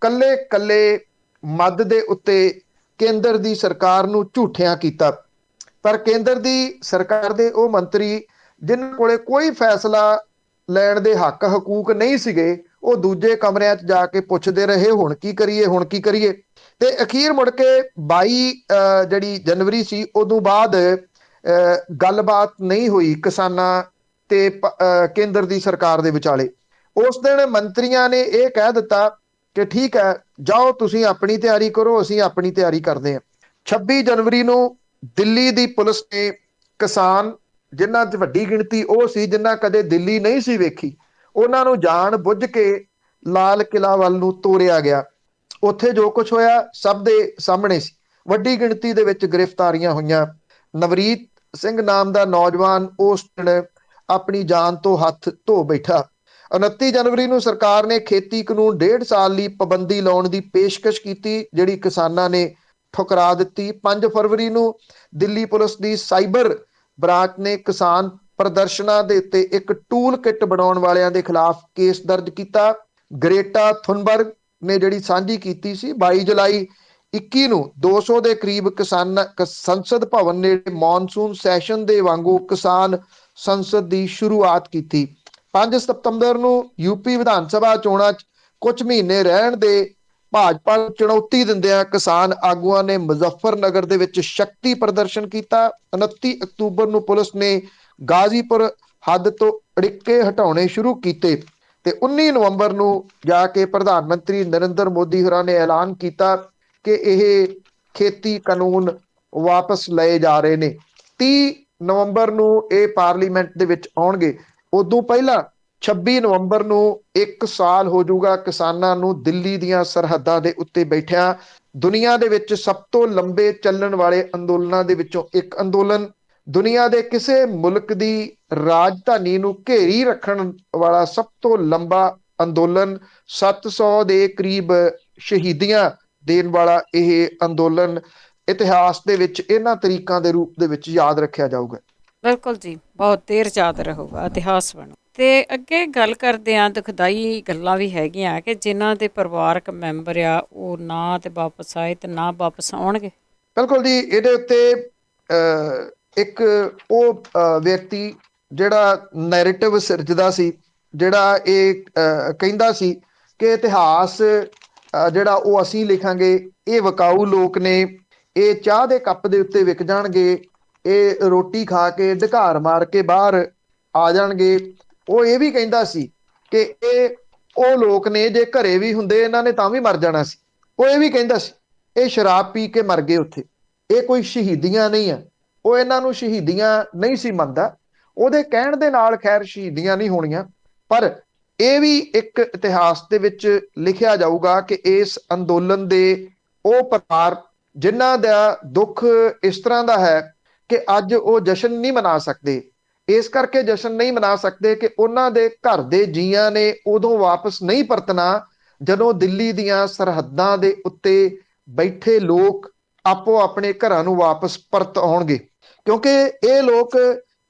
ਕੱਲੇ ਕੱਲੇ ਮੱਦ ਦੇ ਉੱਤੇ ਕੇਂਦਰ ਦੀ ਸਰਕਾਰ ਨੂੰ ਝੂਠਿਆਂ ਕੀਤਾ, ਪਰ ਕੇਂਦਰ ਦੀ ਸਰਕਾਰ ਦੇ ਉਹ ਮੰਤਰੀ ਜਿਨ੍ਹਾਂ ਕੋਲੇ ਕੋਈ ਫੈਸਲਾ ਲੈਣ ਦੇ ਹੱਕ ਹਕੂਕ ਨਹੀਂ ਸੀਗੇ, ਉਹ ਦੂਜੇ ਕਮਰਿਆਂ 'ਚ ਜਾ ਕੇ ਪੁੱਛਦੇ ਰਹੇ, ਹੁਣ ਕੀ ਕਰੀਏ, ਹੁਣ ਕੀ ਕਰੀਏ। ਤੇ ਅਖੀਰ ਮੁੜ ਕੇ 22 ਜਿਹੜੀ ਜਨਵਰੀ ਸੀ, ਉਦੋਂ ਬਾਅਦ ਗੱਲਬਾਤ ਨਹੀਂ ਹੋਈ ਕਿਸਾਨਾਂ ਤੇ ਕੇਂਦਰ ਦੀ ਸਰਕਾਰ ਦੇ ਵਿਚਾਲੇ। ਉਸ ਦਿਨ ਮੰਤਰੀਆਂ ਨੇ ਇਹ ਕਹਿ ਦਿੱਤਾ ਕਿ ਠੀਕ ਹੈ, ਜਾਓ ਤੁਸੀਂ ਆਪਣੀ ਤਿਆਰੀ ਕਰੋ, ਅਸੀਂ ਆਪਣੀ ਤਿਆਰੀ ਕਰਦੇ ਹਾਂ। 26 ਜਨਵਰੀ ਨੂੰ ਦਿੱਲੀ ਦੀ ਪੁਲਿਸ ਨੇ ਕਿਸਾਨ, ਜਿਨ੍ਹਾਂ 'ਚ ਵੱਡੀ ਗਿਣਤੀ ਉਹ ਸੀ ਜਿਨ੍ਹਾਂ ਕਦੇ ਦਿੱਲੀ ਨਹੀਂ ਸੀ ਵੇਖੀ, ਉਹਨਾਂ ਨੂੰ ਜਾਣ ਬੁੱਝ ਕੇ ਲਾਲ ਕਿਲ੍ਹਾ ਵੱਲ ਨੂੰ ਤੋਰਿਆ ਗਿਆ। ਉੱਥੇ ਜੋ ਕੁਝ ਹੋਇਆ ਸਭ ਦੇ ਸਾਹਮਣੇ ਸੀ। ਵੱਡੀ ਗਿਣਤੀ ਦੇ ਵਿੱਚ ਗ੍ਰਿਫਤਾਰੀਆਂ ਹੋਈਆਂ। ਨਵਰੀਤ ਸਿੰਘ ਨਾਮ ਦਾ ਨੌਜਵਾਨ ਉਸ ਦਿਨ ਆਪਣੀ ਜਾਨ ਤੋਂ ਹੱਥ ਧੋ ਬੈਠਾ। 29 ਜਨਵਰੀ ਨੂੰ ਸਰਕਾਰ ਨੇ ਖੇਤੀ ਕਾਨੂੰਨ 1.5 ਸਾਲ ਲਈ ਪਾਬੰਦੀ ਲਾਉਣ ਦੀ ਪੇਸ਼ਕਸ਼ ਕੀਤੀ, ਜਿਹੜੀ ਕਿਸਾਨਾਂ ਨੇ ਠੁਕਰਾ ਦਿੱਤੀ। 5 ਫਰਵਰੀ ਨੂੰ ਦਿੱਲੀ ਪੁਲਿਸ ਦੀ ਸਾਈਬਰ ਬ੍ਰਾਂਚ ਨੇ ਕਿਸਾਨ ਪ੍ਰਦਰਸ਼ਨਾਂ ਦੇ ਉੱਤੇ ਇੱਕ ਟੂਲ ਕਿੱਟ ਬਣਾਉਣ ਵਾਲਿਆਂ ਦੇ ਖਿਲਾਫ ਕੇਸ ਦਰਜ ਕੀਤਾ। ਗ੍ਰੇਟਾ ਥੁਨਬਰਗ ਨੇ ਜਿਹੜੀ ਸਾਂਝੀ ਕੀਤੀ ਸੀ। 22 ਜੁਲਾਈ 21 ਨੂੰ 200 ਦੇ ਕਰੀਬ ਸੰਸਦ ਭਵਨ ਨੇ ਮੌਨਸੂਨ ਸੈਸ਼ਨ ਦੇ ਵਾਂਗੂ ਕਿਸਾਨ ਸੰਸਦ ਦੀ ਸ਼ੁਰੂਆਤ ਕੀਤੀ। 5 ਸਤੰਬਰ ਨੂੰ ਯੂਪੀ ਵਿਧਾਨ ਸਭਾ ਚੋਣਾਂ 'ਚ ਕੁਝ ਮਹੀਨੇ ਰਹਿਣ ਦੇ ਭਾਜਪਾ ਨੂੰ ਚੁਣੌਤੀ ਦਿੰਦਿਆਂ ਕਿਸਾਨ ਆਗੂਆਂ ਨੇ ਮੁਜ਼ੱਫਰਨਗਰ ਦੇ ਵਿੱਚ ਸ਼ਕਤੀ ਪ੍ਰਦਰਸ਼ਨ ਕੀਤਾ। 29 ਅਕਤੂਬਰ ਨੂੰ ਪੁਲਿਸ ਨੇ ਗਾਜ਼ੀਪੁਰ ਹੱਦ ਤੋਂ ਅੜਿੱਕੇ ਹਟਾਉਣੇ ਸ਼ੁਰੂ ਕੀਤੇ ਤੇ 19 ਨਵੰਬਰ ਨੂੰ ਜਾ ਕੇ ਪ੍ਰਧਾਨ ਮੰਤਰੀ ਨਰਿੰਦਰ ਮੋਦੀ ਹੋਰਾਂ ਨੇ ਐਲਾਨ ਕੀਤਾ ਕਿ ਇਹ ਖੇਤੀ ਕਾਨੂੰਨ ਵਾਪਸ ਲਏ ਜਾ ਰਹੇ ਨੇ। 30 ਨਵੰਬਰ ਨੂੰ ਇਹ ਪਾਰਲੀਮੈਂਟ ਦੇ ਵਿੱਚ ਆਉਣਗੇ। ਉਦੋਂ ਪਹਿਲਾਂ 26 ਨਵੰਬਰ ਨੂੰ 1 ਸਾਲ ਹੋ ਜਾਊਗਾ ਕਿਸਾਨਾਂ ਨੂੰ ਦਿੱਲੀ ਦੀਆਂ ਸਰਹੱਦਾਂ ਦੇ ਉੱਤੇ ਬੈਠਿਆਂ। ਦੁਨੀਆ ਦੇ ਵਿੱਚ ਸਭ ਤੋਂ ਲੰਬੇ ਚੱਲਣ ਵਾਲੇ ਅੰਦੋਲਨਾਂ ਦੇ ਵਿੱਚੋਂ ਇੱਕ ਅੰਦੋਲਨ, ਦੁਨੀਆ ਦੇ ਕਿਸੇ ਮੁਲਕ ਦੀ ਰਾਜਧਾਨੀ ਨੂੰ ਘੇਰੀ ਰੱਖਣ ਵਾਲਾ ਸਭ ਤੋਂ ਲੰਬਾ ਅੰਦੋਲਨ, 700 ਦੇ ਕਰੀਬ ਸ਼ਹੀਦੀਆਂ ਦੇਣ ਵਾਲਾ ਇਹ ਅੰਦੋਲਨ ਇਤਿਹਾਸ ਦੇ ਵਿੱਚ ਇਹਨਾਂ ਤਰੀਕਾਂ ਦੇ ਰੂਪ ਦੇ ਵਿੱਚ ਯਾਦ ਰੱਖਿਆ ਜਾਊਗਾ। ਬਿਲਕੁਲ ਜੀ, ਬਹੁਤ ਦੇਰ ਯਾਦ ਰਹੂਗਾ, ਇਤਿਹਾਸ ਬਣੂ। ਤੇ ਅੱਗੇ ਗੱਲ ਕਰਦੇ ਹਾਂ, ਦੁਖਦਾਈ ਗੱਲਾਂ ਵੀ ਹੈਗੀਆਂ ਕਿ ਜਿਨ੍ਹਾਂ ਦੇ ਪਰਿਵਾਰਕ ਮੈਂਬਰ ਆ ਉਹ ਨਾ ਤੇ ਵਾਪਸ ਆਏ ਤੇ ਨਾ ਵਾਪਸ ਆਉਣਗੇ। ਬਿਲਕੁਲ ਜੀ, ਇਹਦੇ ਉੱਤੇ ਇੱਕ ਉਹ ਵਿਅਕਤੀ ਜਿਹੜਾ ਨੈਰੇਟਿਵ ਸਿਰਜਦਾ ਸੀ, ਜਿਹੜਾ ਇਹ ਕਹਿੰਦਾ ਸੀ ਕਿ ਇਤਿਹਾਸ ਜਿਹੜਾ ਉਹ ਅਸੀਂ ਲਿਖਾਂਗੇ, ਇਹ ਵਿਕਾਊ ਲੋਕ ਨੇ, ਇਹ ਚਾਹ ਦੇ ਕੱਪ ਦੇ ਉੱਤੇ ਵਿਕ ਜਾਣਗੇ, ਇਹ ਰੋਟੀ ਖਾ ਕੇ ਢਕਾਰ ਮਾਰ ਕੇ ਬਾਹਰ ਆ ਜਾਣਗੇ। ਉਹ ਇਹ ਵੀ ਕਹਿੰਦਾ ਸੀ ਕਿ ਇਹ ਉਹ ਲੋਕ ਨੇ, ਜੇ ਘਰੇ ਵੀ ਹੁੰਦੇ ਇਹਨਾਂ ਨੇ ਤਾਂ ਵੀ ਮਰ ਜਾਣਾ ਸੀ। ਉਹ ਇਹ ਵੀ ਕਹਿੰਦਾ ਸੀ ਇਹ ਸ਼ਰਾਬ ਪੀ ਕੇ ਮਰ ਗਏ ਉੱਥੇ, ਇਹ ਕੋਈ ਸ਼ਹੀਦੀਆਂ ਨਹੀਂ ਆ। ਉਹ ਇਹਨਾਂ ਨੂੰ ਸ਼ਹੀਦੀਆਂ ਨਹੀਂ ਸੀ ਮੰਨਦਾ। ਉਹਦੇ ਕਹਿਣ ਦੇ ਨਾਲ ਖੈਰ ਸ਼ਹੀਦੀਆਂ ਨਹੀਂ ਹੋਣੀਆਂ, ਪਰ ਇਹ ਵੀ ਇੱਕ ਇਤਿਹਾਸ ਦੇ ਵਿੱਚ ਲਿਖਿਆ ਜਾਊਗਾ ਕਿ ਇਸ ਅੰਦੋਲਨ ਦੇ ਉਹ ਪਰਿਵਾਰ ਜਿਨ੍ਹਾਂ ਦਾ ਦੁੱਖ ਇਸ ਤਰ੍ਹਾਂ ਦਾ ਹੈ ਕਿ ਅੱਜ ਉਹ ਜਸ਼ਨ ਨਹੀਂ ਮਨਾ ਸਕਦੇ। ਇਸ ਕਰਕੇ ਜਸ਼ਨ ਨਹੀਂ ਮਨਾ ਸਕਦੇ ਕਿ ਉਹਨਾਂ ਦੇ ਘਰ ਦੇ ਜੀਆਂ ਨੇ ਉਦੋਂ ਵਾਪਸ ਨਹੀਂ ਪਰਤਣਾ ਜਦੋਂ ਦਿੱਲੀ ਦੀਆਂ ਸਰਹੱਦਾਂ ਦੇ ਉੱਤੇ ਬੈਠੇ ਲੋਕ ਆਪੋ ਆਪਣੇ ਘਰਾਂ ਨੂੰ ਵਾਪਸ ਪਰਤ ਆਉਣਗੇ, ਕਿਉਂਕਿ ਇਹ ਲੋਕ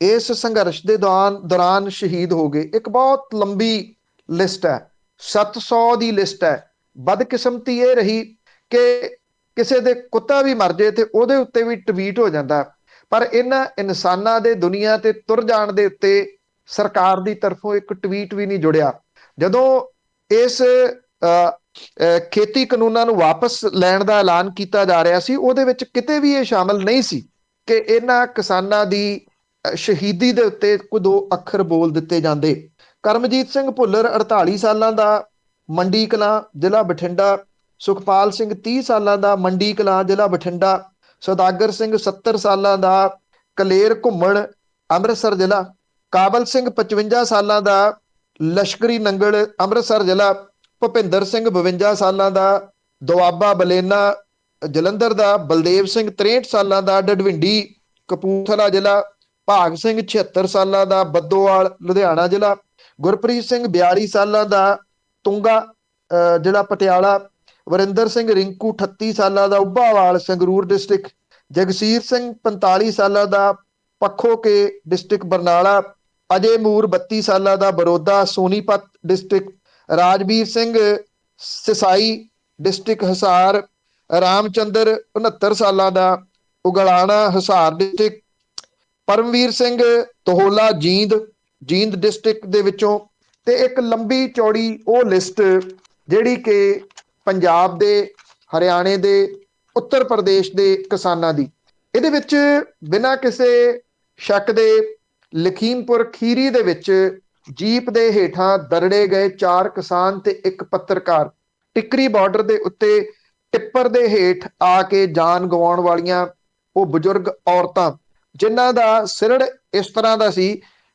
ਇਸ ਸੰਘਰਸ਼ ਦੇ ਦੌਰਾਨ ਸ਼ਹੀਦ ਹੋ ਗਏ। ਇੱਕ ਬਹੁਤ ਲੰਬੀ ਲਿਸਟ ਹੈ, 700 ਦੀ ਲਿਸਟ ਹੈ। ਬਦਕਿਸਮਤੀ ਇਹ ਰਹੀ ਕਿ ਕਿਸੇ ਦੇ ਕੁੱਤਾ ਵੀ ਮਰ ਜੇ ਤੇ ਉਹਦੇ ਉੱਤੇ ਵੀ ਟਵੀਟ ਹੋ ਜਾਂਦਾ, ਪਰ ਇਹਨਾਂ ਇਨਸਾਨਾਂ ਦੇ ਦੁਨੀਆ ਤੇ ਤੁਰ ਜਾਣ ਦੇ ਉੱਤੇ ਸਰਕਾਰ ਦੀ ਤਰਫੋਂ ਇੱਕ ਟਵੀਟ ਵੀ ਨਹੀਂ ਜੁੜਿਆ। ਜਦੋਂ ਇਸ ਖੇਤੀ ਕਾਨੂੰਨਾਂ ਨੂੰ ਵਾਪਸ ਲੈਣ ਦਾ ਐਲਾਨ ਕੀਤਾ ਜਾ ਰਿਹਾ ਸੀ, ਉਹਦੇ ਵਿੱਚ ਕਿਤੇ ਵੀ ਇਹ ਸ਼ਾਮਲ ਨਹੀਂ ਸੀ ਕਿ ਇਹਨਾਂ ਕਿਸਾਨਾਂ ਦੀ ਸ਼ਹੀਦੀ ਦੇ ਉੱਤੇ ਕੋਈ ਦੋ ਅੱਖਰ ਬੋਲ ਦਿੱਤੇ ਜਾਂਦੇ। ਕਰਮਜੀਤ ਸਿੰਘ ਭੁੱਲਰ 48 ਸਾਲਾਂ ਦਾ, ਮੰਡੀ ਕਲਾਂ ਜ਼ਿਲ੍ਹਾ ਬਠਿੰਡਾ। ਸੁਖਪਾਲ ਸਿੰਘ 30 ਸਾਲਾਂ ਦਾ, ਮੰਡੀ ਕਲਾਂ ਜ਼ਿਲ੍ਹਾ ਬਠਿੰਡਾ। ਸੌਦਾਗਰ ਸਿੰਘ 70 ਸਾਲਾਂ ਦਾ, ਕਲੇਰ ਘੁੰਮਣ ਅੰਮ੍ਰਿਤਸਰ ਜ਼ਿਲ੍ਹਾ। ਕਾਬਲ ਸਿੰਘ 55 ਸਾਲਾਂ ਦਾ, ਲਸ਼ਕਰੀ ਨੰਗਲ ਅੰਮ੍ਰਿਤਸਰ ਜ਼ਿਲ੍ਹਾ। ਭੁਪਿੰਦਰ ਸਿੰਘ 52 ਸਾਲਾਂ ਦਾ, ਦੁਆਬਾ ਬਲੇਨਾ ਜਲੰਧਰ ਦਾ। ਬਲਦੇਵ ਸਿੰਘ 63 ਸਾਲਾਂ ਦਾ, ਡਡਵਿੰਡੀ ਕਪੂਰਥਲਾ ਜ਼ਿਲ੍ਹਾ। ਭਾਗ ਸਿੰਘ 76 ਸਾਲਾਂ ਦਾ, ਬੱਦੋਵਾਲ ਲੁਧਿਆਣਾ ਜ਼ਿਲ੍ਹਾ। ਗੁਰਪ੍ਰੀਤ ਸਿੰਘ 42 ਸਾਲਾਂ ਦਾ, ਤੁੰਗਾ ਜ਼ਿਲ੍ਹਾ ਪਟਿਆਲਾ। ਵਰਿੰਦਰ ਸਿੰਘ ਰਿੰਕੂ 38 ਸਾਲਾਂ ਦਾ, ਉੱਭਾਵਾਲ ਸੰਗਰੂਰ ਡਿਸਟ੍ਰਿਕਟ। ਜਗਸੀਰ ਸਿੰਘ 45 ਸਾਲਾਂ ਦਾ, ਪੱਖੋਕੇ ਡਿਸਟ੍ਰਿਕਟ ਬਰਨਾਲਾ। ਅਜੇ ਮੂਰ 32 ਸਾਲਾਂ ਦਾ, ਬਰੋਦਾ ਸੋਨੀਪਤ ਡਿਸਟ੍ਰਿਕਟ। ਰਾਜਵੀਰ ਸਿੰਘ ਸਿਸਾਈ ਡਿਸਟ੍ਰਿਕਟ ਹਿਸਾਰ। ਰਾਮਚੰਦਰ 69 ਸਾਲਾਂ ਦਾ, ਉਗਲਾਣਾ ਹਿਸਾਰ ਡਿਸਟ੍ਰਿਕਟ। ਪਰਮਵੀਰ ਸਿੰਘ ਤੋਹੋਲਾ ਜੀਂਦ ਡਿਸਟ੍ਰਿਕਟ ਦੇ ਵਿੱਚੋਂ। ਤੇ ਇੱਕ ਲੰਬੀ ਚੌੜੀ ਉਹ ਲਿਸਟ ਜਿਹੜੀ ਕਿ ਪੰਜਾਬ ਦੇ, ਹਰਿਆਣੇ ਦੇ, ਉੱਤਰ ਪ੍ਰਦੇਸ਼ ਦੇ ਕਿਸਾਨਾਂ ਦੀ। ਇਹਦੇ ਵਿੱਚ ਬਿਨਾਂ ਕਿਸੇ ਸ਼ੱਕ ਦੇ ਲਖੀਮਪੁਰ ਖੀਰੀ ਦੇ ਵਿੱਚ ਜੀਪ ਦੇ ਹੇਠਾਂ ਦਰੜੇ ਗਏ 4 ਕਿਸਾਨ ਤੇ ਇੱਕ ਪੱਤਰਕਾਰ, ਟਿੱਕਰੀ ਬਾਰਡਰ ਦੇ ਉੱਤੇ ਟਿੱਪਰ ਦੇ ਹੇਠ ਆ ਕੇ ਜਾਨ ਗਵਾਉਣ ਵਾਲੀਆਂ ਉਹ ਬਜ਼ੁਰਗ ਔਰਤਾਂ, ਜਿਨ੍ਹਾਂ ਦਾ ਸਿਰੜ ਇਸ ਤਰ੍ਹਾਂ ਦਾ ਸੀ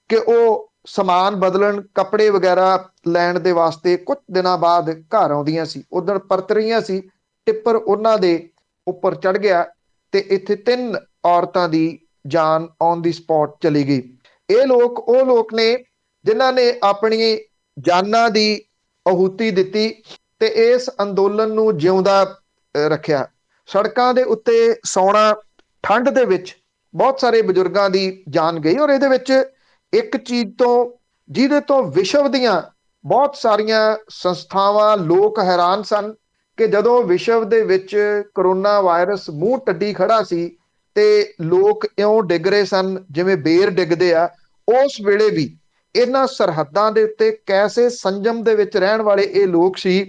ਕਿ ਉਹ ਸਮਾਨ ਬਦਲਣ, ਕੱਪੜੇ ਵਗੈਰਾ ਲੈਣ ਦੇ ਵਾਸਤੇ ਕੁਝ ਦਿਨਾਂ ਬਾਅਦ ਘਰ ਆਉਂਦੀਆਂ ਸੀ, ਉਧਰ ਪਰਤ ਰਹੀਆਂ ਸੀ। ਟਿੱਪਰ ਉਹਨਾਂ ਦੇ ਉੱਪਰ ਚੜ ਗਿਆ ਤੇ ਇੱਥੇ 3 ਔਰਤਾਂ ਦੀ ਜਾਨ ਔਨ ਦੀ ਸਪੌਟ ਚਲੀ ਗਈ। ਇਹ ਲੋਕ ਉਹ ਲੋਕ ਨੇ ਜਿਨ੍ਹਾਂ ਨੇ ਆਪਣੀ ਜਾਨਾਂ ਦੀ ਆਹੂਤੀ ਦਿੱਤੀ ਤੇ ਇਸ ਅੰਦੋਲਨ ਨੂੰ ਜਿਉਂਦਾ ਰੱਖਿਆ। ਸੜਕਾਂ ਦੇ ਉੱਤੇ ਸੌਣਾ, ਠੰਡ ਦੇ ਵਿੱਚ ਬਹੁਤ ਸਾਰੇ ਬਜ਼ੁਰਗਾਂ ਦੀ ਜਾਨ ਗਈ। ਔਰ ਇਹਦੇ ਵਿੱਚ ਇੱਕ ਚੀਜ਼ ਤੋਂ ਜਿਹਦੇ ਤੋਂ ਵਿਸ਼ਵ ਦੀਆਂ ਬਹੁਤ ਸਾਰੀਆਂ ਸੰਸਥਾਵਾਂ, ਲੋਕ ਹੈਰਾਨ ਸਨ ਕਿ ਜਦੋਂ ਵਿਸ਼ਵ ਦੇ ਵਿੱਚ ਕਰੋਨਾ ਵਾਇਰਸ ਮੂੰਹ ਟੱਡੀ ਖੜਾ ਸੀ ਤੇ ਲੋਕ ਇਉਂ ਡਿੱਗ ਰਹੇ ਸਨ ਜਿਵੇਂ ਬੇਰ ਡਿੱਗਦੇ ਆ, ਉਸ ਵੇਲੇ ਵੀ ਇਹਨਾਂ ਸਰਹੱਦਾਂ ਦੇ ਉੱਤੇ ਕੈਸੇ ਸੰਜਮ ਦੇ ਵਿੱਚ ਰਹਿਣ ਵਾਲੇ ਇਹ ਲੋਕ ਸੀ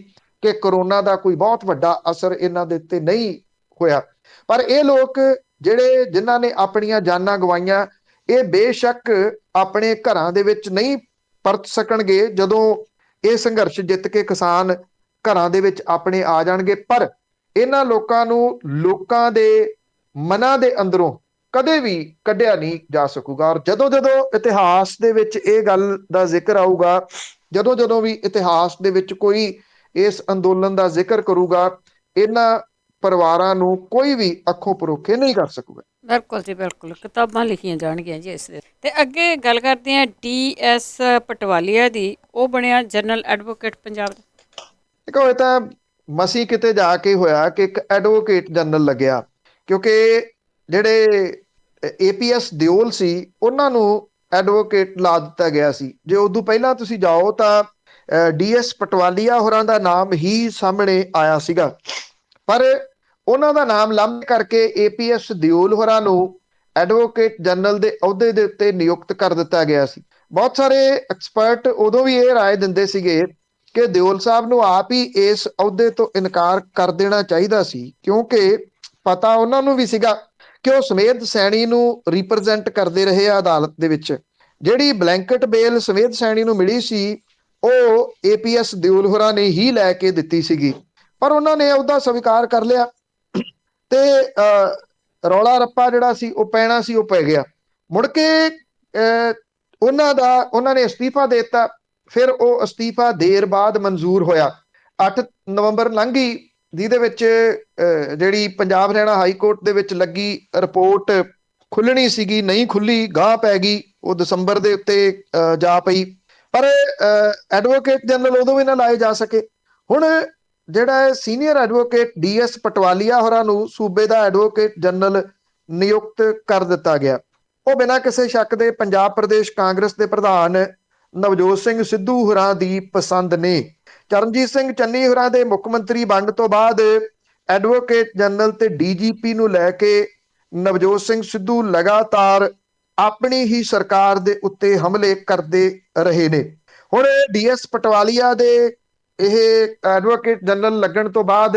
ਕਿ ਕਰੋਨਾ ਦਾ ਕੋਈ ਬਹੁਤ ਵੱਡਾ ਅਸਰ ਇਹਨਾਂ ਦੇ ਉੱਤੇ ਨਹੀਂ ਹੋਇਆ। ਪਰ ਇਹ ਲੋਕ ਜਿਨ੍ਹਾਂ ਨੇ ਆਪਣੀਆਂ ਜਾਨਾਂ ਗਵਾਈਆਂ, ਇਹ ਬੇਸ਼ੱਕ ਆਪਣੇ ਘਰਾਂ ਦੇ ਵਿੱਚ ਨਹੀਂ ਪਰਤ ਸਕਣਗੇ ਜਦੋਂ ਇਹ ਸੰਘਰਸ਼ ਜਿੱਤ ਕੇ ਕਿਸਾਨ ਘਰਾਂ ਦੇ ਵਿੱਚ ਆਪਣੇ ਆ ਜਾਣਗੇ, ਪਰ ਇਹਨਾਂ ਲੋਕਾਂ ਨੂੰ ਲੋਕਾਂ ਦੇ ਮਨਾਂ ਦੇ ਅੰਦਰੋਂ ਕਦੇ ਵੀ ਕੱਢਿਆ ਨਹੀਂ ਜਾ ਸਕੂਗਾ। ਔਰ ਜਦੋਂ ਇਤਿਹਾਸ ਦੇ ਵਿੱਚ ਇਹ ਗੱਲ ਦਾ ਜ਼ਿਕਰ ਆਊਗਾ, ਜਦੋਂ ਵੀ ਇਤਿਹਾਸ ਦੇ ਵਿੱਚ ਕੋਈ ਇਸ ਅੰਦੋਲਨ ਦਾ ਜ਼ਿਕਰ ਕਰੂਗਾ, ਇਹਨਾਂ ਪਰਿਵਾਰਾਂ ਨੂੰ ਕੋਈ ਵੀ ਅੱਖੋਂ ਪਰੋਖੇ ਨਹੀਂ ਕਰ ਸਕੂਗਾ। ਬਿਲਕੁਲ ਜੀ, ਬਿਲਕੁਲ, ਕਿਤਾਬਾਂ ਲਿਖੀਆਂ ਜਾਣਗੀਆਂ ਜੀ ਇਸ ਦੇ। ਤੇ ਅੱਗੇ ਗੱਲ ਕਰਦੇ ਹਾਂ DS ਪਟਵਾਲੀਆ ਦੀ, ਉਹ ਬਣਿਆ ਜਨਰਲ ਐਡਵੋਕੇਟ ਪੰਜਾਬ ਦਾ। ਦੇਖੋ, ਇਹ ਤਾਂ ਮਸੀਂ ਕਿਤੇ ਜਾ ਕੇ ਹੋਇਆ ਕਿ ਇੱਕ ਐਡਵੋਕੇਟ ਜਨਰਲ ਲੱਗਿਆ, ਕਿਉਂਕਿ ਜਿਹੜੇ APS ਦਿਓਲ ਸੀ ਉਹਨਾਂ ਨੂੰ ਐਡਵੋਕੇਟ ਲਾ ਦਿੱਤਾ ਗਿਆ ਸੀ। ਜੇ ਉਦੋਂ ਪਹਿਲਾਂ ਤੁਸੀਂ ਜਾਓ ਤਾਂ DS ਪਟਵਾਲੀਆ ਹੋਰਾਂ ਦਾ ਨਾਮ ਹੀ ਸਾਹਮਣੇ ਆਇਆ ਸੀਗਾ, ਪਰ ਉਹਨਾਂ ਦਾ ਨਾਮ ਲਾਂਭੇ ਕਰਕੇ APS ਦਿਓਲ ਹੋਰਾਂ ਨੂੰ ਐਡਵੋਕੇਟ ਜਨਰਲ ਦੇ ਅਹੁਦੇ ਦੇ ਉੱਤੇ ਨਿਯੁਕਤ ਕਰ ਦਿੱਤਾ ਗਿਆ ਸੀ। ਬਹੁਤ ਸਾਰੇ ਐਕਸਪਰਟ ਉਦੋਂ ਵੀ ਇਹ ਰਾਏ ਦਿੰਦੇ ਸੀਗੇ ਕਿ ਦਿਓਲ ਸਾਹਿਬ ਨੂੰ ਆਪ ਹੀ ਇਸ ਅਹੁਦੇ ਤੋਂ ਇਨਕਾਰ ਕਰ ਦੇਣਾ ਚਾਹੀਦਾ ਸੀ, ਕਿਉਂਕਿ ਪਤਾ ਉਹਨਾਂ ਨੂੰ ਵੀ ਸੀਗਾ ਕਿ ਉਹ ਸਮੇਧ ਸੈਣੀ ਨੂੰ ਰਿਪਰੈਜ਼ੈਂਟ ਕਰਦੇ ਰਹੇ ਆ ਅਦਾਲਤ ਦੇ ਵਿੱਚ। ਜਿਹੜੀ ਬਲੈਂਕਟ ਬੇਲ ਸਮੇਧ ਸੈਣੀ ਨੂੰ ਮਿਲੀ ਸੀ ਉਹ APS ਦਿਓਲ ਹੋਰਾਂ ਨੇ ਹੀ ਲੈ ਕੇ ਦਿੱਤੀ ਸੀਗੀ, ਪਰ ਉਹਨਾਂ ਨੇ ਉਹਦਾ ਸਵੀਕਾਰ ਕਰ ਲਿਆ ਤੇ ਰੌਲਾ ਰੱਪਾ ਜਿਹੜਾ ਸੀ ਉਹ ਪੈਣਾ ਸੀ, ਉਹ ਪੈ ਗਿਆ। ਮੁੜ ਕੇ ਉਹਨਾਂ ਨੇ ਅਸਤੀਫਾ ਦੇ ਦਿੱਤਾ। ਫਿਰ ਉਹ ਅਸਤੀਫਾ ਦੇਰ ਬਾਅਦ ਮਨਜ਼ੂਰ ਹੋਇਆ। 8 ਨਵੰਬਰ ਲੰਘੀ, ਜਿਹਦੇ ਵਿੱਚ ਜਿਹੜੀ ਪੰਜਾਬ ਹਰਿਆਣਾ ਹਾਈ ਕੋਰਟ ਦੇ ਵਿੱਚ ਲੱਗੀ ਰਿਪੋਰਟ ਖੁੱਲਣੀ ਸੀਗੀ, ਨਹੀਂ ਖੁੱਲੀ, ਗਾਹ ਪੈ ਗਈ, ਉਹ ਦਸੰਬਰ ਦੇ ਉੱਤੇ ਜਾ ਪਈ। ਪਰ ਐਡਵੋਕੇਟ ਜਨਰਲ ਉਦੋਂ ਵੀ ਨਾ ਲਾਏ ਜਾ ਸਕੇ। ਹੁਣ ਜਿਹੜਾ ਸੀਨੀਅਰ ਐਡਵੋਕੇਟ DS ਪਟਵਾਲੀਆ ਹੋਰਾਂ ਨੂੰ ਸੂਬੇ ਦਾ ਐਡਵੋਕੇਟ ਜਨਰਲ ਨਿਯੁਕਤ ਕਰ ਦਿੱਤਾ ਗਿਆ। ਉਹ ਬਿਨਾਂ ਕਿਸੇ ਸ਼ੱਕ ਦੇ ਪੰਜਾਬ ਪ੍ਰਦੇਸ਼ ਕਾਂਗਰਸ ਦੇ ਪ੍ਰਧਾਨ ਨਵਜੋਤ ਸਿੰਘ ਸਿੱਧੂ ਹੋਰਾਂ ਦੀ ਪਸੰਦ ਨੇ। ਚਰਨਜੀਤ ਸਿੰਘ ਚੰਨੀ ਹੋਰਾਂ ਦੇ ਮੁੱਖ ਮੰਤਰੀ ਬਣਨ ਤੋਂ ਬਾਅਦ ਐਡਵੋਕੇਟ ਜਨਰਲ ਤੇ DGP ਨੂੰ ਲੈ ਕੇ ਨਵਜੋਤ ਸਿੰਘ ਸਿੱਧੂ ਲਗਾਤਾਰ ਆਪਣੀ ਹੀ ਸਰਕਾਰ ਦੇ ਉੱਤੇ ਹਮਲੇ ਕਰਦੇ ਰਹੇ ਨੇ। ਹੁਣ DS ਪਟਵਾਲੀਆ ਦੇ ਇਹ ਐਡਵੋਕੇਟ ਜਨਰਲ ਲੱਗਣ ਤੋਂ ਬਾਅਦ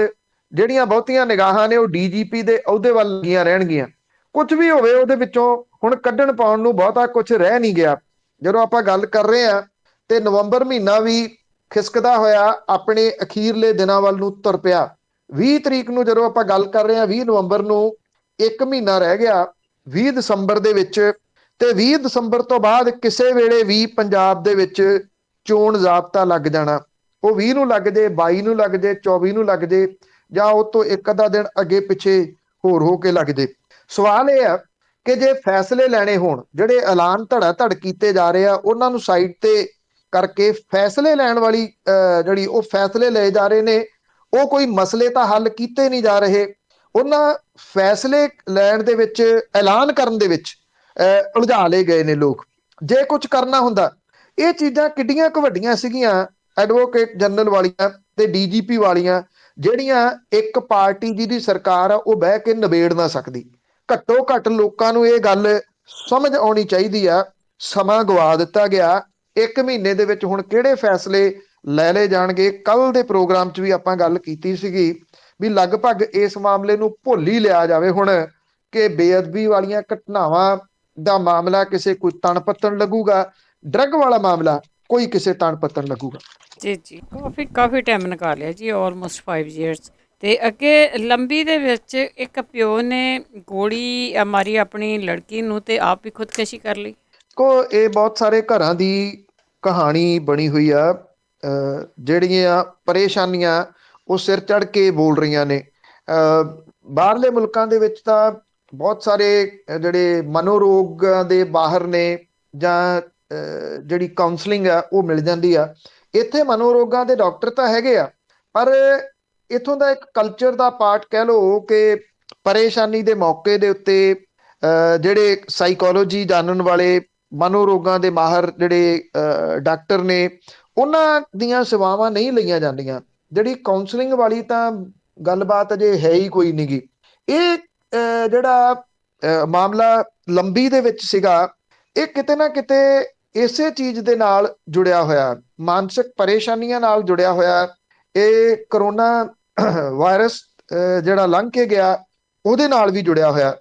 ਜਿਹੜੀਆਂ ਬਹੁਤੀਆਂ ਨਿਗਾਹਾਂ ਨੇ ਉਹ ਡੀਜੀਪੀ ਦੇ ਅਹੁਦੇ ਵੱਲ ਲੱਗੀਆਂ ਰਹਿਣਗੀਆਂ। ਕੁਝ ਵੀ ਹੋਵੇ ਉਹਦੇ ਵਿੱਚੋਂ ਹੁਣ ਕੱਢਣ ਪਾਉਣ ਨੂੰ ਬਹੁਤਾ ਕੁਝ ਰਹਿ ਨਹੀਂ ਗਿਆ। ਜਦੋਂ ਆਪਾਂ ਗੱਲ ਕਰ ਰਹੇ ਹਾਂ ਤੇ ਨਵੰਬਰ ਮਹੀਨਾ ਵੀ ਖਿਸਕਦਾ ਹੋਇਆ ਆਪਣੇ ਅਖੀਰਲੇ ਦਿਨਾਂ ਵੱਲ ਨੂੰ ਤੁਰ ਪਿਆ। 20 ਤਰੀਕ ਨੂੰ ਜਦੋਂ ਆਪਾਂ ਗੱਲ ਕਰ ਰਹੇ ਹਾਂ, 20 ਨਵੰਬਰ ਨੂੰ ਇੱਕ ਮਹੀਨਾ ਰਹਿ ਗਿਆ 20 ਦਸੰਬਰ ਦੇ ਵਿੱਚ, ਤੇ 20 ਦਸੰਬਰ ਤੋਂ ਬਾਅਦ ਕਿਸੇ ਵੇਲੇ ਵੀ ਪੰਜਾਬ ਦੇ ਵਿੱਚ ਚੋਣ ਜ਼ਾਬਤਾ ਲੱਗ ਜਾਣਾ। ਉਹ 20 ਨੂੰ ਲੱਗ ਜੇ, 22 ਨੂੰ ਲੱਗ ਜੇ, 24 ਨੂੰ ਲੱਗ ਜੇ, ਜਾਂ ਉਹ ਤੋਂ ਇੱਕ ਅੱਧਾ ਦਿਨ ਅੱਗੇ ਪਿੱਛੇ ਹੋਰ ਹੋ ਕੇ ਲੱਗ ਜੇ। ਸਵਾਲ ਇਹ ਹੈ ਕਿ ਜੇ ਫੈਸਲੇ ਲੈਣੇ ਹੋਣ, ਜਿਹੜੇ ਐਲਾਨ ਧੜਾ ਧੜ ਕੀਤੇ ਜਾ ਰਹੇ ਆ ਉਹਨਾਂ ਨੂੰ ਸਾਈਡ ਤੇ ਕਰਕੇ ਫੈਸਲੇ ਲੈਣ ਵਾਲੀ ਜਿਹੜੀ ਉਹ ਫੈਸਲੇ ਲਏ ਜਾ ਰਹੇ ਨੇ, ਉਹ ਕੋਈ ਮਸਲੇ ਤਾਂ ਹੱਲ ਕੀਤੇ ਨਹੀਂ ਜਾ ਰਹੇ। ਉਹਨਾਂ ਫੈਸਲੇ ਲੈਣ ਦੇ ਵਿੱਚ, ਐਲਾਨ ਕਰਨ ਦੇ ਵਿੱਚ ਉਲਝਾ ਲਏ ਗਏ ਨੇ ਲੋਕ। ਜੇ ਕੁਝ ਕਰਨਾ ਹੁੰਦਾ, ਇਹ ਚੀਜ਼ਾਂ ਕਿੱਡੀਆਂ ਕੁ ਵੱਡੀਆਂ ਸੀਗੀਆਂ ਐਡਵੋਕੇਟ ਜਨਰਲ ਵਾਲੀਆਂ ਤੇ ਡੀਜੀਪੀ ਵਾਲੀਆਂ, ਜਿਹੜੀਆਂ ਇੱਕ ਪਾਰਟੀ ਜਿਹਦੀ ਸਰਕਾਰ ਆ ਉਹ ਬਹਿ ਕੇ ਨਿਬੇੜ ਨਾ ਸਕਦੀ। ਘੱਟੋ ਘੱਟ ਲੋਕਾਂ ਨੂੰ ਇਹ ਗੱਲ ਸਮਝ ਆਉਣੀ ਚਾਹੀਦੀ ਆ। ਸਮਾਂ ਗਵਾ ਦਿੱਤਾ ਗਿਆ। ਇੱਕ ਮਹੀਨੇ ਦੇ ਵਿੱਚ ਹੁਣ ਕਿਹੜੇ ਫੈਸਲੇ ਲੈ ਲਏ ਜਾਣਗੇ। ਕੱਲ ਦੇ ਪ੍ਰੋਗਰਾਮ 'ਚ ਵੀ ਆਪਾਂ ਗੱਲ ਕੀਤੀ ਸੀਗੀ ਵੀ ਲਗਭਗ ਇਸ ਮਾਮਲੇ ਨੂੰ ਭੁੱਲ ਹੀ ਲਿਆ ਜਾਵੇ ਹੁਣ, ਕਿ ਬੇਅਦਬੀ ਵਾਲੀਆਂ ਘਟਨਾਵਾਂ ਦਾ ਮਾਮਲਾ ਕਿਸੇ ਕੋਈ ਤਣ ਪੱਤਣ ਲੱਗੂਗਾ, ਡਰੱਗ ਵਾਲਾ ਮਾਮਲਾ ਕੋਈ ਕਿਸੇ ਤਣ ਪੱਤਣ ਲੱਗੂਗਾ। ਜੀ ਜੀ, ਕਾਫੀ ਟਾਈਮ ਨਿਕਾਲਿਆ ਜੀ, ਆਲਮੋਸਟ 5 ਇਅਰਸ। ਤੇ ਅੱਗੇ ਲੰਬੀ ਦੇ ਵਿੱਚ ਇੱਕ ਪਿਓ ਨੇ ਗੋਲੀ ਮਾਰੀ ਆਪਣੀ ਲੜਕੀ ਨੂੰ ਤੇ ਆਪ ਵੀ ਖੁਦਕਸ਼ੀ ਕਰ ਲਈ। ਇਹ ਬਹੁਤ ਸਾਰੇ ਘਰਾਂ ਦੀ ਕਹਾਣੀ ਬਣੀ ਹੋਈ ਆ। ਜਿਹੜੀਆਂ ਪਰੇਸ਼ਾਨੀਆਂ ਉਹ ਸਿਰ ਚੜ ਕੇ ਬੋਲ ਰਹੀਆਂ ਨੇ। ਬਾਹਰਲੇ ਮੁਲਕਾਂ ਦੇ ਵਿੱਚ ਤਾਂ ਬਹੁਤ ਸਾਰੇ ਜਿਹੜੇ ਮਨੋਰੋਗਾਂ ਦੇ ਬਾਹਰ ਨੇ, ਜਾਂ ਜਿਹੜੀ ਕਾਉਂਸਲਿੰਗ ਆ ਉਹ ਮਿਲ ਜਾਂਦੀ ਆ। ਇੱਥੇ ਮਨੋਰੋਗਾਂ ਦੇ ਡਾਕਟਰ ਤਾਂ ਹੈਗੇ ਆ, ਪਰ ਇੱਥੋਂ ਦਾ ਇੱਕ ਕਲਚਰ ਦਾ ਪਾਰਟ ਕਹਿ ਲਓ ਕਿ ਪਰੇਸ਼ਾਨੀ ਦੇ ਮੌਕੇ ਦੇ ਉੱਤੇ ਜਿਹੜੇ ਸਾਈਕੋਲੋਜੀ ਜਾਣਨ ਵਾਲੇ ਮਨੋਰੋਗਾਂ ਦੇ ਮਾਹਰ ਜਿਹੜੇ ਡਾਕਟਰ ਨੇ, ਉਹਨਾਂ ਦੀਆਂ ਸੇਵਾਵਾਂ ਨਹੀਂ ਲਈਆਂ ਜਾਂਦੀਆਂ। ਜਿਹੜੀ ਕਾਉਂਸਲਿੰਗ ਵਾਲੀ ਤਾਂ ਗੱਲਬਾਤ ਅਜੇ ਹੈ ਹੀ ਕੋਈ ਨਹੀਂ ਗੀ। ਇਹ ਜਿਹੜਾ ਮਾਮਲਾ ਲੰਬੀ ਦੇ ਵਿੱਚ ਸੀਗਾ, ਇਹ ਕਿਤੇ ਨਾ ਕਿਤੇ ਇਸੇ ਚੀਜ਼ ਦੇ ਨਾਲ ਜੁੜਿਆ ਹੋਇਆ, ਮਾਨਸਿਕ ਪਰੇਸ਼ਾਨੀਆਂ ਨਾਲ ਜੁੜਿਆ ਹੋਇਆ। ਇਹ ਕਰੋਨਾ ਵਾਇਰਸ ਜਿਹੜਾ ਲੰਘ ਕੇ ਗਿਆ ਉਹਦੇ ਨਾਲ ਵੀ ਜੁੜਿਆ ਹੋਇਆ।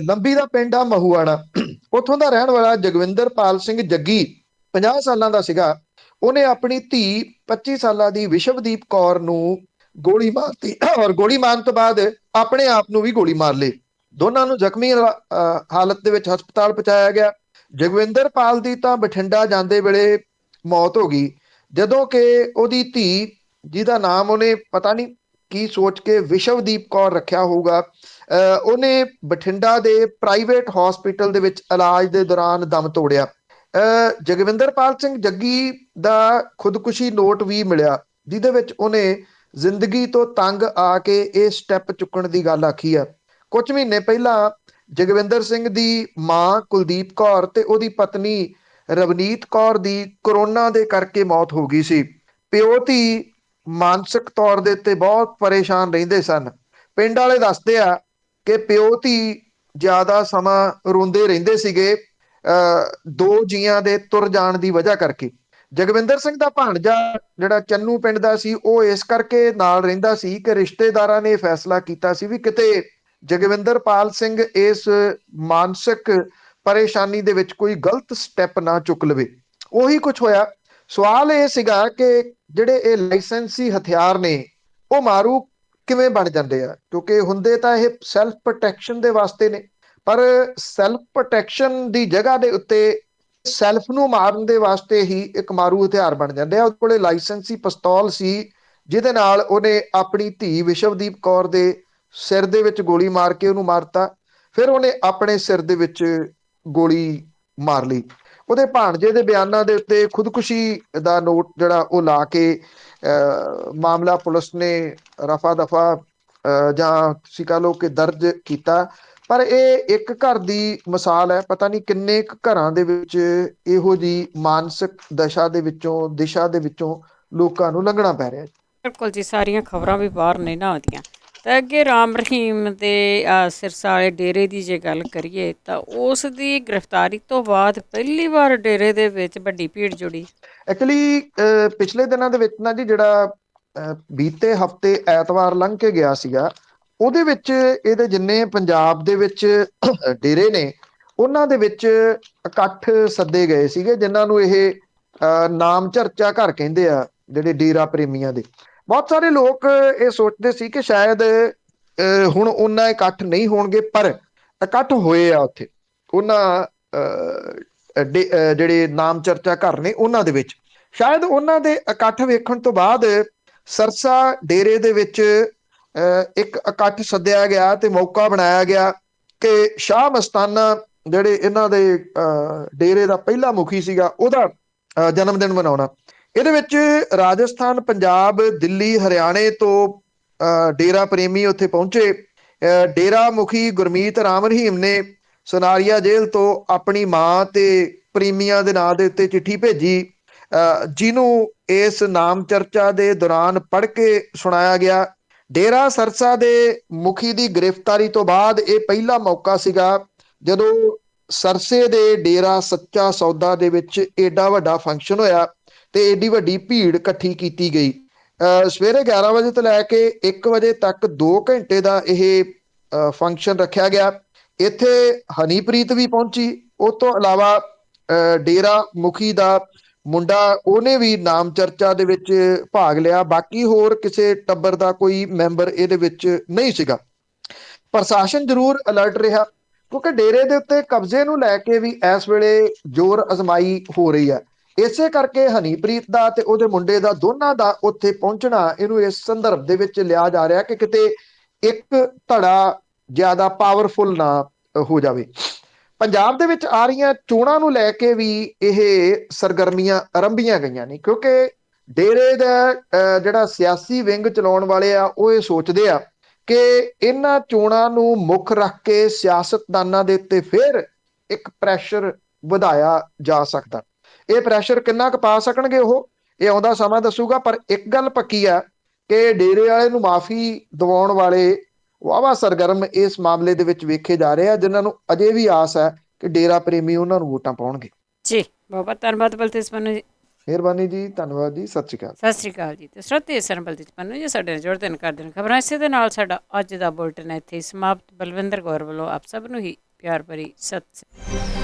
ਲੰਬੀ ਦਾ ਪਿੰਡ ਆ ਮਹੂਆਣਾ, ਉੱਥੋਂ ਦਾ ਰਹਿਣ ਵਾਲਾ ਜਗਵਿੰਦਰਪਾਲ ਸਿੰਘ ਜੱਗੀ 50 ਸਾਲਾਂ ਦਾ ਸੀਗਾ। ਉਹਨੇ ਆਪਣੀ ਧੀ 25 ਸਾਲਾਂ ਦੀ ਵਿਸ਼ਵਦੀਪ ਕੌਰ ਨੂੰ ਗੋਲੀ ਮਾਰਤੀ, ਔਰ ਗੋਲੀ ਮਾਰਨ ਤੋਂ ਬਾਅਦ ਆਪਣੇ ਆਪ ਨੂੰ ਵੀ ਗੋਲੀ ਮਾਰ ਲਈ। ਦੋਨਾਂ ਨੂੰ ਜ਼ਖਮੀ ਹਾਲਤ ਦੇ ਵਿੱਚ ਹਸਪਤਾਲ ਪਹੁੰਚਾਇਆ ਗਿਆ। ਜਗਵਿੰਦਰਪਾਲ ਦੀ ਤਾਂ ਬਠਿੰਡਾ ਜਾਂਦੇ ਵੇਲੇ ਮੌਤ ਹੋ ਗਈ, ਜਦੋਂ ਕਿ ਉਹਦੀ ਧੀ, ਜਿਹਦਾ ਨਾਮ ਉਹਨੇ ਪਤਾ ਨਹੀਂ ਕੀ ਸੋਚ ਕੇ ਵਿਸ਼ਵਦੀਪ ਕੌਰ ਰੱਖਿਆ ਹੋਊਗਾ, ਉਹਨੇ ਬਠਿੰਡਾ ਦੇ ਪ੍ਰਾਈਵੇਟ ਹਸਪੀਟਲ ਦੇ ਵਿੱਚ ਇਲਾਜ ਦੇ ਦੌਰਾਨ ਦਮ ਤੋੜਿਆ। ਜਗਵਿੰਦਰਪਾਲ ਸਿੰਘ ਜੱਗੀ ਦਾ ਖੁਦਕੁਸ਼ੀ ਨੋਟ ਵੀ ਮਿਲਿਆ, ਜਿਹਦੇ ਵਿੱਚ ਉਹਨੇ ਜ਼ਿੰਦਗੀ ਤੋਂ ਤੰਗ ਆ ਕੇ ਇਹ ਸਟੈਪ ਚੁੱਕਣ ਦੀ ਗੱਲ ਆਖੀ ਆ। ਕੁਝ ਮਹੀਨੇ ਪਹਿਲਾਂ ਜਗਵਿੰਦਰ ਸਿੰਘ ਦੀ ਮਾਂ ਕੁਲਦੀਪ ਕੌਰ ਤੇ ਉਹਦੀ ਪਤਨੀ ਰਵਨੀਤ ਕੌਰ ਦੀ ਕਰੋਨਾ ਦੇ ਕਰਕੇ ਮੌਤ ਹੋ ਗਈ ਸੀ। ਪਿਓ ਧੀ ਮਾਨਸਿਕ ਤੌਰ ਦੇ ਉੱਤੇ ਬਹੁਤ ਪਰੇਸ਼ਾਨ ਰਹਿੰਦੇ ਸਨ। ਪਿੰਡ ਵਾਲੇ ਦੱਸਦੇ ਆ ਕਿ ਪਿਓ ਧੀ ਜ਼ਿਆਦਾ ਸਮਾਂ ਰੋਂਦੇ ਰਹਿੰਦੇ ਸੀਗੇ, ਦੋ ਜੀਆਂ ਦੇ ਤੁਰ ਜਾਣ ਦੀ ਵਜ੍ਹਾ ਕਰਕੇ। ਜਗਵਿੰਦਰ ਸਿੰਘ ਦਾ ਭਾਣਜਾ ਜਿਹੜਾ ਚੰਨੂ ਪਿੰਡ ਦਾ ਸੀ, ਉਹ ਇਸ ਕਰਕੇ ਨਾਲ ਰਹਿੰਦਾ ਸੀ ਕਿ ਰਿਸ਼ਤੇਦਾਰਾਂ ਨੇ ਫੈਸਲਾ ਕੀਤਾ ਸੀ ਵੀ ਕਿਤੇ ਜਗਵਿੰਦਰਪਾਲ ਸਿੰਘ ਇਸ ਮਾਨਸਿਕ ਪਰੇਸ਼ਾਨੀ ਦੇ ਵਿੱਚ ਕੋਈ ਗਲਤ ਸਟੈਪ ਨਾ ਚੁੱਕ ਲਵੇ। ਉਹੀ ਕੁਝ ਹੋਇਆ। ਸਵਾਲ ਇਹ ਸੀਗਾ ਕਿ ਜਿਹੜੇ ਇਹ ਲਾਇਸੈਂਸੀ ਹਥਿਆਰ ਨੇ ਉਹ ਮਾਰੂ ਕਿਵੇਂ ਬਣ ਜਾਂਦੇ ਆ, ਕਿਉਂਕਿ ਹੁੰਦੇ ਤਾਂ ਇਹ ਸੈਲਫ ਪ੍ਰੋਟੈਕਸ਼ਨ ਦੇ ਵਾਸਤੇ ਨੇ, ਪਰ ਸੈਲਫ ਪ੍ਰੋਟੈਕਸ਼ਨ ਦੀ ਜਗ੍ਹਾ ਦੇ ਉੱਤੇ ਸੈਲਫ ਨੂੰ ਮਾਰਨ ਦੇ ਵਾਸਤੇ ਹੀ ਇੱਕ ਮਾਰੂ ਹਥਿਆਰ ਬਣ ਜਾਂਦੇ ਆ। ਉਹਦੇ ਕੋਲੇ ਲਾਇਸੈਂਸੀ ਪਿਸਤੌਲ ਸੀ, ਜਿਹਦੇ ਨਾਲ ਉਹਨੇ ਆਪਣੀ ਧੀ ਵਿਸ਼ਵਦੀਪ ਕੌਰ ਦੇ ਸਿਰ ਦੇ ਵਿੱਚ ਗੋਲੀ ਮਾਰ ਕੇ ਉਹਨੂੰ ਮਾਰਤਾ। ਫਿਰ ਉਹਨੇ ਆਪਣੇ ਸਿਰ ਦੇ ਵਿੱਚ ਗੋਲੀ ਮਾਰ ਲਈ। ਉਹਦੇ ਭਾਣਜੇ ਦੇ ਬਿਆਨਾਂ ਦੇ ਉੱਤੇ ਖੁਦਕੁਸ਼ੀ ਦਾ ਨੋਟ ਜਿਹੜਾ ਉਹ ਲਾ ਕੇ ਮਾਮਲਾ ਪੁਲਿਸ ਨੇ ਰਫਾ ਦਫਾ ਜਾਂ ਤੁਸੀਂ ਕਹ ਲਓ ਕਿ ਦਰਜ ਕੀਤਾ। ਪਰ ਇਹ ਇੱਕ ਘਰ ਦੀ ਮਿਸਾਲ ਹੈ, ਪਤਾ ਨਹੀਂ ਕਿੰਨੇ ਕੁ ਘਰਾਂ ਦੇ ਵਿੱਚ ਇਹੋ ਜਿਹੀ ਮਾਨਸਿਕ ਦਿਸ਼ਾ ਦੇ ਵਿੱਚੋਂ ਲੋਕਾਂ ਨੂੰ ਲੰਘਣਾ ਪੈ ਰਿਹਾ। ਬਿਲਕੁਲ ਜੀ, ਸਾਰੀਆਂ ਖਬਰਾਂ ਵੀ ਬਾਹਰ ਨਹੀਂ ਨਾ ਆਉਂਦੀਆਂ। ਤਾਂ ਅੱਗੇ ਰਾਮ ਰਹੀਮ ਦੇ ਸਿਰਸਾ ਵਾਲੇ ਡੇਰੇ ਦੀ ਜੇ ਗੱਲ ਕਰੀਏ ਤਾਂ ਉਸ ਦੀ ਗ੍ਰਿਫਤਾਰੀ ਤੋਂ ਬਾਅਦ ਪਹਿਲੀ ਵਾਰ ਡੇਰੇ ਦੇ ਵਿੱਚ ਵੱਡੀ ਭੀੜ ਜੁੜੀ। ਐਕਚੁਅਲੀ ਪਿਛਲੇ ਦਿਨਾਂ ਦੇ ਵਿੱਚ ਨਾ ਜੀ, ਜਿਹੜਾ ਬੀਤੇ ਹਫਤੇ ਐਤਵਾਰ ਲੰਘ ਕੇ ਗਿਆ ਸੀਗਾ, ਉਹਦੇ ਵਿੱਚ ਇਹਦੇ ਜਿੰਨੇ ਪੰਜਾਬ ਦੇ ਵਿੱਚ ਡੇਰੇ ਨੇ ਉਹਨਾਂ ਦੇ ਵਿੱਚ ਇਕੱਠ ਸੱਦੇ ਗਏ ਸੀਗੇ, ਜਿਨ੍ਹਾਂ ਨੂੰ ਇਹ ਨਾਮ ਚਰਚਾ ਘਰ ਕਹਿੰਦੇ ਆ, ਜਿਹੜੇ ਡੇਰਾ ਪ੍ਰੇਮੀਆਂ ਦੇ। ਬਹੁਤ ਸਾਰੇ ਲੋਕ ਇਹ ਸੋਚਦੇ ਸੀ ਕਿ ਸ਼ਾਇਦ ਹੁਣ ਉਹਨਾਂ ਇਕੱਠ ਨਹੀਂ ਹੋਣਗੇ, ਪਰ ਇਕੱਠ ਹੋਏ ਆ ਉੱਥੇ ਉਹਨਾਂ ਜਿਹੜੇ ਨਾਮ ਚਰਚਾ ਘਰ ਨੇ ਉਹਨਾਂ ਦੇ ਵਿੱਚ। ਸ਼ਾਇਦ ਉਹਨਾਂ ਦੇ ਇਕੱਠ ਵੇਖਣ ਤੋਂ ਬਾਅਦ ਸਰਸਾ ਡੇਰੇ ਦੇ ਵਿੱਚ ਇੱਕ ਇਕੱਠ ਸੱਦਿਆ ਗਿਆ ਤੇ ਮੌਕਾ ਬਣਾਇਆ ਗਿਆ ਕਿ ਸ਼ਾਹ ਮਸਤਾਨਾ, ਜਿਹੜੇ ਇਹਨਾਂ ਦੇ ਡੇਰੇ ਦਾ ਪਹਿਲਾ ਮੁਖੀ ਸੀਗਾ, ਉਹਦਾ ਜਨਮ ਦਿਨ ਮਨਾਉਣਾ। ਇਹਦੇ ਵਿੱਚ ਰਾਜਸਥਾਨ, ਪੰਜਾਬ, ਦਿੱਲੀ, ਹਰਿਆਣੇ ਤੋਂ ਡੇਰਾ ਪ੍ਰੇਮੀ ਉੱਥੇ ਪਹੁੰਚੇ। ਡੇਰਾ ਮੁਖੀ ਗੁਰਮੀਤ ਰਾਮ ਰਹੀਮ ਨੇ ਸੁਨਾਰੀਆ ਜੇਲ੍ਹ ਤੋਂ ਆਪਣੀ ਮਾਂ ਤੇ ਪ੍ਰੇਮੀਆਂ ਦੇ ਨਾਂ ਦੇ ਉੱਤੇ ਚਿੱਠੀ ਭੇਜੀ, ਜਿਹਨੂੰ ਇਸ ਨਾਮ ਚਰਚਾ ਦੇ ਦੌਰਾਨ ਪੜ੍ਹ ਕੇ ਸੁਣਾਇਆ ਗਿਆ। ਡੇਰਾ ਸਰਸਾ ਦੇ ਮੁਖੀ ਦੀ ਗ੍ਰਿਫਤਾਰੀ ਤੋਂ ਬਾਅਦ ਇਹ ਪਹਿਲਾ ਮੌਕਾ ਸੀਗਾ ਜਦੋਂ ਸਰਸੇ ਦੇ ਡੇਰਾ ਸੱਚਾ ਸੌਦਾ ਦੇ ਵਿੱਚ ਏਡਾ ਵੱਡਾ ਫੰਕਸ਼ਨ ਹੋਇਆ ਤੇ ਏਡੀ ਵੱਡੀ ਭੀੜ ਇਕੱਠੀ ਕੀਤੀ ਗਈ। ਸਵੇਰੇ 11 ਵਜੇ ਤੋਂ ਲੈ ਕੇ 1 ਵਜੇ ਤੱਕ 2 ਘੰਟੇ ਦਾ ਇਹ ਫੰਕਸ਼ਨ ਰੱਖਿਆ ਗਿਆ। ਇੱਥੇ ਹਨੀਪ੍ਰੀਤ ਵੀ ਪਹੁੰਚੀ। ਉਸ ਤੋਂ ਇਲਾਵਾ ਡੇਰਾ ਮੁਖੀ ਦਾ ਮੁੰਡਾ, ਉਹਨੇ ਵੀ ਨਾਮ ਚਰਚਾ ਦੇ ਵਿੱਚ ਭਾਗ ਲਿਆ। ਬਾਕੀ ਹੋਰ ਕਿਸੇ ਟੱਬਰ ਦਾ ਕੋਈ ਮੈਂਬਰ ਇਹਦੇ ਵਿੱਚ ਨਹੀਂ ਸੀਗਾ। ਪ੍ਰਸ਼ਾਸਨ ਜ਼ਰੂਰ ਅਲਰਟ ਰਿਹਾ, ਕਿਉਂਕਿ ਡੇਰੇ ਦੇ ਉੱਤੇ ਕਬਜ਼ੇ ਨੂੰ ਲੈ ਕੇ ਵੀ ਇਸ ਵੇਲੇ ਜ਼ੋਰ ਅਜ਼ਮਾਈ ਹੋ ਰਹੀ ਹੈ। ਇਸੇ ਕਰਕੇ ਹਨੀਪ੍ਰੀਤ ਦਾ ਤੇ ਉਹਦੇ ਮੁੰਡੇ ਦਾ, ਦੋਨਾਂ ਦਾ ਉੱਥੇ ਪਹੁੰਚਣਾ, ਇਹਨੂੰ ਇਸ ਸੰਦਰਭ ਦੇ ਵਿੱਚ ਲਿਆ ਜਾ ਰਿਹਾ ਕਿ ਕਿਤੇ ਇੱਕ ਧੜਾ ਜ਼ਿਆਦਾ ਪਾਵਰਫੁਲ ਨਾ ਹੋ ਜਾਵੇ। ਪੰਜਾਬ ਦੇ ਵਿੱਚ ਆ ਰਹੀਆਂ ਚੋਣਾਂ ਨੂੰ ਲੈ ਕੇ ਵੀ ਇਹ ਸਰਗਰਮੀਆਂ ਆਰੰਭੀਆਂ ਗਈਆਂ ਨੇ, ਕਿਉਂਕਿ ਡੇਰੇ ਦਾ ਜਿਹੜਾ ਸਿਆਸੀ ਵਿੰਗ ਚਲਾਉਣ ਵਾਲੇ ਆ, ਉਹ ਇਹ ਸੋਚਦੇ ਆ ਕਿ ਇਹਨਾਂ ਚੋਣਾਂ ਨੂੰ ਮੁੱਖ ਰੱਖ ਕੇ ਸਿਆਸਤਦਾਨਾਂ ਦੇ ਉੱਤੇ ਫਿਰ ਇੱਕ ਪ੍ਰੈਸ਼ਰ ਵਧਾਇਆ ਜਾ ਸਕਦਾ। ਇਹ ਪ੍ਰੈਸ਼ਰ ਕਿੰਨਾ ਕੁ ਪਾ ਸਕਣਗੇ ਉਹ, ਇਹ ਆਉਂਦਾ ਸਮਾਂ ਦੱਸੂਗਾ। ਪਰ ਇੱਕ ਗੱਲ ਪੱਕੀ ਆ ਕਿ ਡੇਰੇ ਵਾਲੇ ਨੂੰ ਮਾਫੀ ਦਿਵਾਉਣ ਵਾਲੇ ਵਾਹਵਾ ਸਰਗਰਮ ਇਸ ਮਾਮਲੇ ਦੇ ਵਿੱਚ ਵੇਖੇ ਜਾ ਰਹੇ ਆ, ਜਿਨ੍ਹਾਂ ਨੂੰ ਅਜੇ ਵੀ ਆਸ ਹੈ ਕਿ ਡੇਰਾ ਪ੍ਰੇਮੀ ਉਹਨਾਂ ਨੂੰ ਵੋਟਾਂ ਪਾਉਣਗੇ। ਜੀ ਬਹੁਤ ਧੰਨਵਾਦ ਬਲਤੇਜ ਪੰਨੂ ਜੀ। ਮਿਹਰਬਾਨੀ ਜੀ, ਧੰਨਵਾਦ ਜੀ, ਸਤਿ ਸ਼੍ਰੀ ਅਕਾਲ। ਸਤਿ ਸ਼੍ਰੀ ਅਕਾਲ ਜੀ। ਤੇ ਸਰੋਤੇ ਬਲਤੇਜ ਪੰਨੂ ਜੀ ਸਾਡੇ ਨਾਲ ਜੁੜਦੇ ਨੇ, ਕਰਦੇ ਨੇ ਖਬਰਾਂ। ਇਸੇ ਦੇ ਨਾਲ ਸਾਡਾ ਅੱਜ ਦਾ ਬੁਲਟਨ ਇੱਥੇ ਸਮਾਪਤ। ਬਲਵਿੰਦਰ ਕੌਰ ਵੱਲੋਂ ਆਪ ਸਭ ਨੂੰ ਹੀ ਪਿਆਰ ਭਰੀ ਸਤਿ ਸ਼੍ਰੀ ਅਕਾਲ।